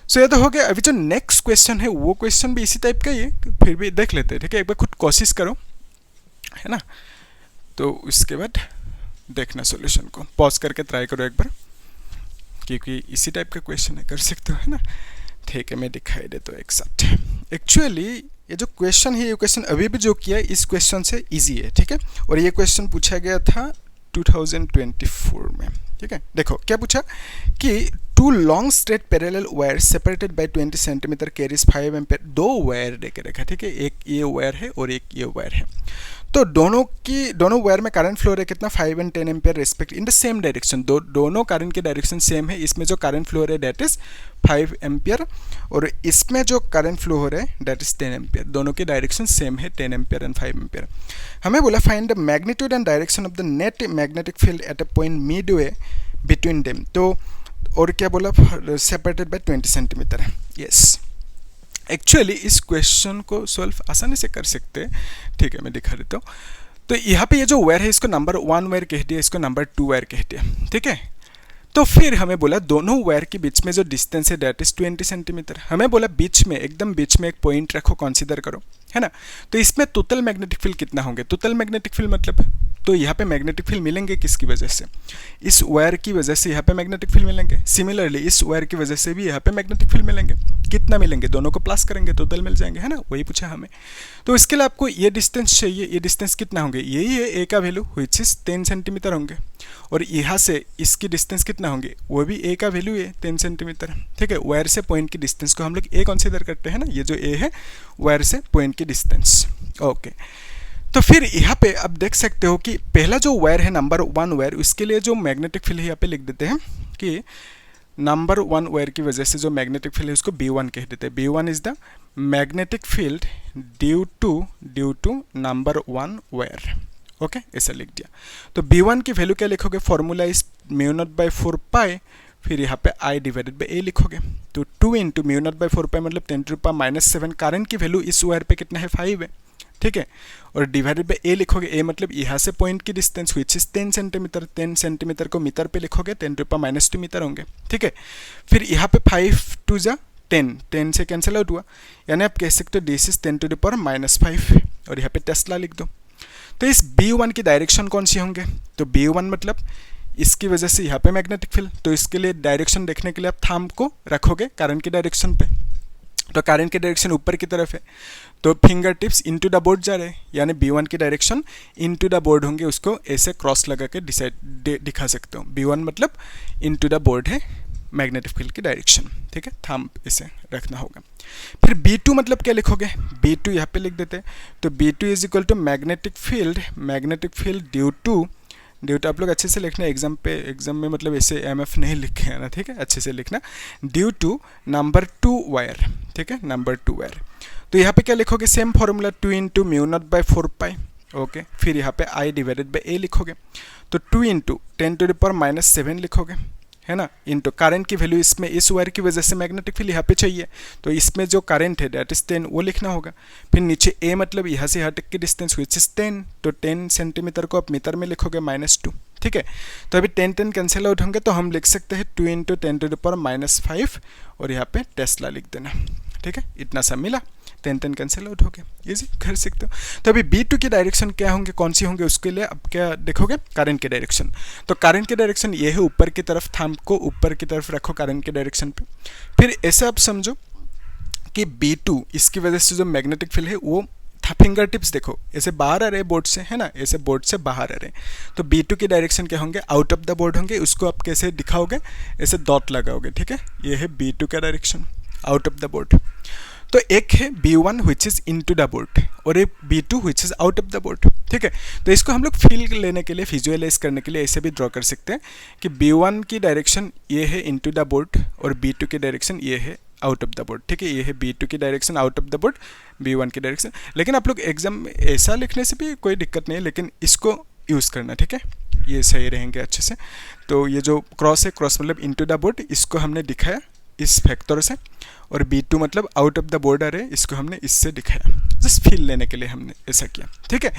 सो ये तो हो गया। अभी जो नेक्स्ट क्वेश्चन है वो क्वेश्चन भी इसी टाइप का ही है, फिर भी देख लेते हैं, ठीक है। एक बार खुद कोशिश करो, है ना, तो उसके बाद देखना सॉल्यूशन को, पॉज करके ट्राई करो एक बार, क्योंकि इसी टाइप का क्वेश्चन है, कर सकते हो, है ना। ठीक है, मैं दिखाई देता हूँ एक साथ। एक्चुअली ये जो क्वेश्चन है, ये क्वेश्चन अभी भी जो किया है इस क्वेश्चन से इजी है, ठीक है। और ये क्वेश्चन पूछा गया था 2024 में, ठीक है। देखो क्या पूछा कि 2 long straight parallel wire separated by 20 centimetre carries 5 ampere. 2 wire देके रखा, ठीक है, एक ये वायर है और एक ये वायर है। तो दोनों वायर में करंट फ्लो है कितना, 5 and 10 ampere respect in the same direction. दोनों करंट की डायरेक्शन सेम है। इसमें जो करंट फ्लो है दैट इज 5 एम्पीयर, और इसमें जो करंट फ्लो हो रहा है दैट इज 10 एम्पीयर। दोनों की डायरेक्शन सेम है, 10 एम्पीयर एंड 5 एम्पीयर। हमें बोला find the magnitude and direction of the net magnetic field at a point Midway between them. तो और क्या बोला, सेपरेटेड बाय 20 सेंटीमीटर है, यस। एक्चुअली इस क्वेश्चन को सॉल्व आसानी से कर सकते हैं, ठीक है, मैं दिखा देता हूँ। तो यहाँ पे ये जो वायर है इसको नंबर 1 वायर कह दिया, इसको नंबर 2 वायर कह दिया, ठीक है। तो फिर हमें बोला दोनों वायर के बीच में जो डिस्टेंस है दैट इज 20 सेंटीमीटर। हमें बोला बीच में, एकदम बीच में एक पॉइंट रखो, कंसीडर करो, है ना। तो इसमें टोटल मैग्नेटिक फील्ड कितना होंगे, टोटल मैग्नेटिक फील्ड मतलब, तो यहाँ पे मैग्नेटिक फील्ड मिलेंगे किसकी वजह से, इस वायर की वजह से यहाँ पे मैग्नेटिक फील्ड मिलेंगे। सिमिलरली इस वायर की वजह से भी यहाँ पे मैग्नेटिक फील्ड मिलेंगे। कितना मिलेंगे, दोनों को प्लस करेंगे टोटल मिल जाएंगे, है ना, वही पूछा हमें। तो इसके लिए आपको ये डिस्टेंस चाहिए, ये डिस्टेंस कितना होंगे, यही है ए का वैल्यू व्हिच इज 10 सेंटीमीटर होंगे, और यहाँ से इसकी डिस्टेंस कितना होंगे, वो भी ए का वैल्यू है 10 सेंटीमीटर, ठीक है। वायर से पॉइंट की डिस्टेंस को हम लोग ए कंसीडर करते हैं ना, ये जो ए है वायर से पॉइंट की डिस्टेंस, ओके। तो फिर यहाँ पे आप देख सकते हो कि पहला जो वायर है नंबर 1 वायर, उसके लिए जो मैग्नेटिक फील्ड है यहाँ पे लिख देते हैं कि नंबर 1 वायर की वजह से जो मैग्नेटिक फील्ड है उसको B1 कह देते हैं। B1 is the magnetic field due to number 1 wire, okay, ऐसा लिख दिया। तो B1 की वैल्यू क्या लिखोगे, फॉर्मूला इज μ0/4 पाई, फिर यहाँ पे I डिवाइडेड बाई A लिखोगे। तो 2 इंटू μ0/4 पाई मतलब 10⁻⁷। करंट की वैल्यू इस वायर पे कितना है, 5 है, ठीक है, और डिवाइडेड बाई ए लिखोगे। ए मतलब यहाँ से पॉइंट की distance which is 10 centimetre. 10 centimetre को मीटर पे लिखोगे 10⁻² मीटर होंगे, ठीक है। फिर यहाँ पे 5 2 जा 10 से कैंसिल आउट हुआ, यानी आप कह सकते हो दिस इज 10⁻⁵, और यहाँ पे टेस्ला लिख दो। तो इस B1 की डायरेक्शन कौन सी होंगे, तो B1 मतलब इसकी वजह से यहाँ पे मैग्नेटिक फील्ड, तो इसके लिए डायरेक्शन देखने के लिए आप थंब को रखोगे करंट की डायरेक्शन पे। तो करंट की डायरेक्शन ऊपर की तरफ है, तो finger tips into the board जा रहे हैं, यानी B1 की डायरेक्शन इनटू द बोर्ड होंगे, उसको ऐसे क्रॉस लगा के दिखा सकते हो। B1 मतलब इनटू द बोर्ड है मैग्नेटिक फील्ड की डायरेक्शन, ठीक है, थंब इसे रखना होगा। फिर B2 मतलब क्या लिखोगे, B2 यहाँ पे लिख देते हैं। तो B2 is equal to magnetic field due to आप लोग अच्छे से लिखना, एग्जाम में मतलब ऐसे MF नहीं लिखे ना, ठीक है, अच्छे से लिखना, ड्यू टू नंबर 2 वायर, ठीक है, नंबर 2 वायर। तो यहाँ पे क्या लिखोगे, सेम फॉर्मूला 2 इंटू μ0/4 पाई, ओके। फिर यहाँ पे I डिवाइडेड बाई A लिखोगे। तो 2 इंटू 10⁻⁷ लिखोगे, है ना, इंटू करंट की वैल्यू इसमें इस वायर की वजह से मैग्नेटिक फील्ड यहाँ पे चाहिए, तो इसमें जो करंट है दैट इज 10 वो लिखना होगा। फिर नीचे A मतलब यहाँ से यहाँ तक की डिस्टेंस व्हिच इज 10, तो 10 सेंटीमीटर को आप मीटर में लिखोगे -2, ठीक है। तो अभी 10 कैंसिल आउट होंगे, तो हम लिख सकते हैं 2 इंटू 10⁻⁵, और यहाँ पे टेस्ला लिख देना, ठीक है, इतना सा मिला। 10 कैंसिल आउट हो गया, इजी कर सकते हो। तो अभी B2 की डायरेक्शन क्या होंगे, कौन सी होंगे, उसके लिए अब क्या देखोगे, करंट की डायरेक्शन। तो करंट की डायरेक्शन ये है ऊपर की तरफ, थंब को ऊपर की तरफ रखो करंट की डायरेक्शन पे। फिर ऐसे आप समझो कि B2 इसकी वजह से जो मैग्नेटिक फील्ड है वो फिंगर टिप्स देखो ऐसे बाहर आ रहे हैं बोर्ड से, है ना, ऐसे बोर्ड से बाहर आ रहे हैं, तो B2 की डायरेक्शन क्या होंगे, आउट ऑफ द बोर्ड होंगे। उसको आप कैसे दिखाओगे, ऐसे डॉट लगाओगे, ठीक है, ये है B2 का direction out of the board. तो एक है B1 which is into the board और एक B2 which is out of the board, ठीक है। तो इसको हम लोग फील लेने के लिए, विजुअलाइज करने के लिए ऐसे भी ड्रॉ कर सकते हैं कि B1 की डायरेक्शन ये है इनटू द बोर्ड और B2 की डायरेक्शन ये है आउट ऑफ द बोर्ड, ठीक है। ये है B2 की direction out of the board, B1 की डायरेक्शन। लेकिन आप लोग एग्जाम में ऐसा लिखने से भी कोई दिक्कत नहीं है, लेकिन इसको यूज़ करना, ठीक है, ये सही रहेंगे अच्छे से। तो ये जो क्रॉस है, क्रॉस मतलब इनटू द बोर्ड, इसको हमने दिखाया इस फैक्टर से, और B2 मतलब आउट ऑफ द बोर्ड आ रहे हैं, इसको हमने इससे दिखाया, जस्ट फील लेने के लिए हमने ऐसा किया, ठीक है।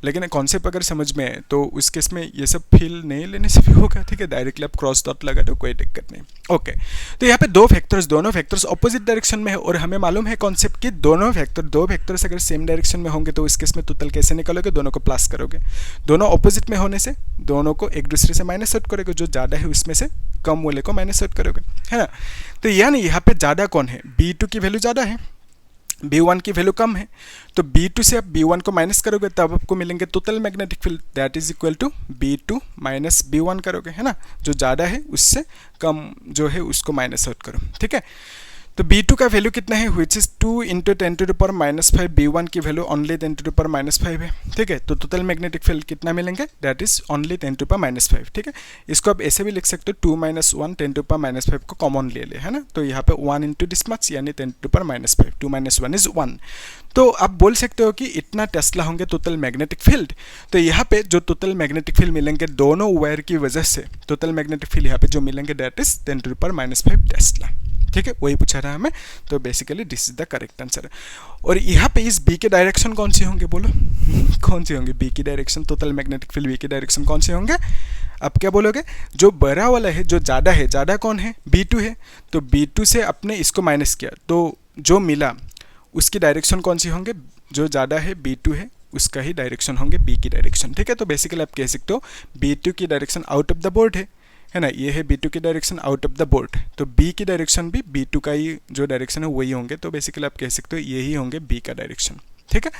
लेकिन कॉन्सेप्ट अगर समझ में है तो उस केस में ये सब फील नहीं लेने से भी होगा, ठीक है। डायरेक्टली आप क्रॉस डॉट लगा दो, कोई दिक्कत नहीं। ओके, तो यहाँ पे दोनों फैक्टर्स अपोजिट डायरेक्शन में है और हमें मालूम है कॉन्सेप्ट कि दो फैक्टर्स अगर सेम डायरेक्शन में होंगे तो इस केस में टोटल कैसे निकालोगे, दोनों को प्लस करोगे। दोनों अपोजिट में होने से दोनों को एक दूसरे से माइनस आउट करोगे, जो ज़्यादा है उसमें से कम वाले को माइनस आउट करोगे, है ना। तो यानी यहाँ पे ज़्यादा कौन है, B2 की वैल्यू ज़्यादा है, B1 की वैल्यू कम है। तो B2 से आप B1 को माइनस करोगे तब आपको मिलेंगे total magnetic field, that is equal to B2 minus B1 करोगे, है ना। जो ज़्यादा है उससे कम जो है उसको माइनस आउट करो, ठीक है। तो B2 का वैल्यू कितना है, विच इज़ 2 × 10⁻⁵, B1 की वैल्यू ओनली 10⁻⁵ है, ठीक है। तो टोटल मैग्नेटिक फील्ड कितना मिलेंगे, दैट इज ओनली 10⁻⁵, ठीक है। इसको आप ऐसे भी लिख सकते हो 2 - 1 10⁻⁵ को कॉमन ले ले, है ना। तो यहाँ पे 1 × दिस मच यानी 10⁻⁵, 2 - 1 इज 1। तो आप बोल सकते हो कि इतना टेस्ला होंगे टोटल मैग्नेटिक फील्ड। तो यहाँ पे जो टोटल मैग्नेटिक फील्ड मिलेंगे दोनों वायर की वजह से, टोटल मैग्नेटिक फील्ड यहाँ पे जो मिलेंगे दैट इज 10⁻⁵ टेस्ला, ठीक है। वही पूछा था हमें, तो basically this is the correct answer. और यहाँ पे इस B के डायरेक्शन कौन सी होंगे, बोलो कौन सी होंगे, B की direction, total magnetic field B की डायरेक्शन कौन से होंगे। आप क्या बोलोगे, जो बड़ा वाला है, जो ज़्यादा है, ज़्यादा कौन है, B2 है। तो B2 से अपने इसको माइनस किया तो जो मिला उसकी डायरेक्शन कौन सी होंगे, जो ज़्यादा है B2 है उसका ही डायरेक्शन होंगे B की डायरेक्शन, ठीक है। तो बेसिकली आप कह सकते हो B2 की direction out of the board है ना, ये है B2 की direction out of the board. तो B की डायरेक्शन भी B2 का ही जो डायरेक्शन है वही होंगे। तो बेसिकली आप कह सकते हो यही होंगे B का डायरेक्शन, ठीक है।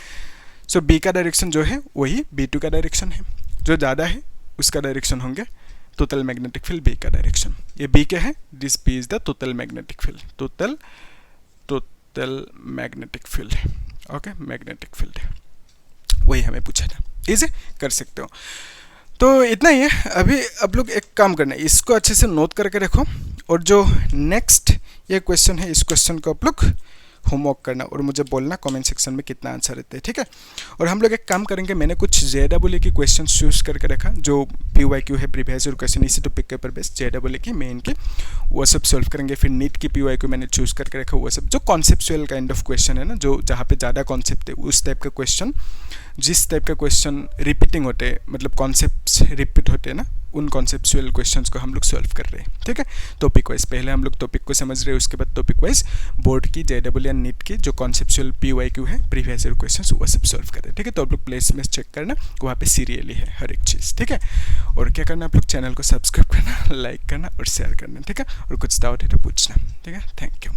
सो B का डायरेक्शन जो है वही B2 का डायरेक्शन है, जो ज़्यादा है उसका डायरेक्शन होंगे टोटल मैग्नेटिक फील्ड B का डायरेक्शन। ये B क्या है, this B is the total magnetic field, total magnetic field, okay, magnetic field वही हमें पूछा था, इसे कर सकते हो। तो इतना ही है। अभी आप लोग एक काम करना है, इसको अच्छे से नोट करके रखो और जो नेक्स्ट ये क्वेश्चन है इस क्वेश्चन को आप लोग होमवर्क करना और मुझे बोलना कमेंट सेक्शन में कितना आंसर रहते हैं, ठीक है। और हम लोग एक काम करेंगे, मैंने कुछ JEE की क्वेश्चन चूज करके रखा, जो PYQ है प्रीवियस ईयर क्वेश्चन, इसी टॉपिक के ऊपर बेस्ड JEE की मेन की, वो सब सॉल्व करेंगे। फिर नीट की PYQ मैंने चूज करके रखा, वो सब जो कॉन्सेप्चुअल काइंड ऑफ क्वेश्चन है ना, जो जहाँ पे ज़्यादा कॉन्सेप्ट है उस टाइप का क्वेश्चन, जिस टाइप का क्वेश्चन रिपीटिंग होते हैं, मतलब कॉन्सेप्ट रिपीट होते हैं ना, उन कॉन्सेप्चुअल क्वेश्चंस को हम लोग सॉल्व कर रहे हैं, ठीक है। टॉपिक वाइज पहले हम लोग टॉपिक को समझ रहे हैं, उसके बाद टॉपिक वाइज बोर्ड की JEE या नीट की जो कॉन्सेप्चुअल PYQ है प्रीवियस ईयर क्वेश्चंस वो सब सॉल्व कर रहे हैं, ठीक है। तो आप लोग प्लेस में चेक करना, वहाँ पे सीरियली है हर एक चीज़, ठीक है। और क्या करना, आप लोग चैनल को सब्सक्राइब करना, लाइक करना और शेयर करना, ठीक है। और कुछ डाउट है तो पूछना, ठीक है। Thank you.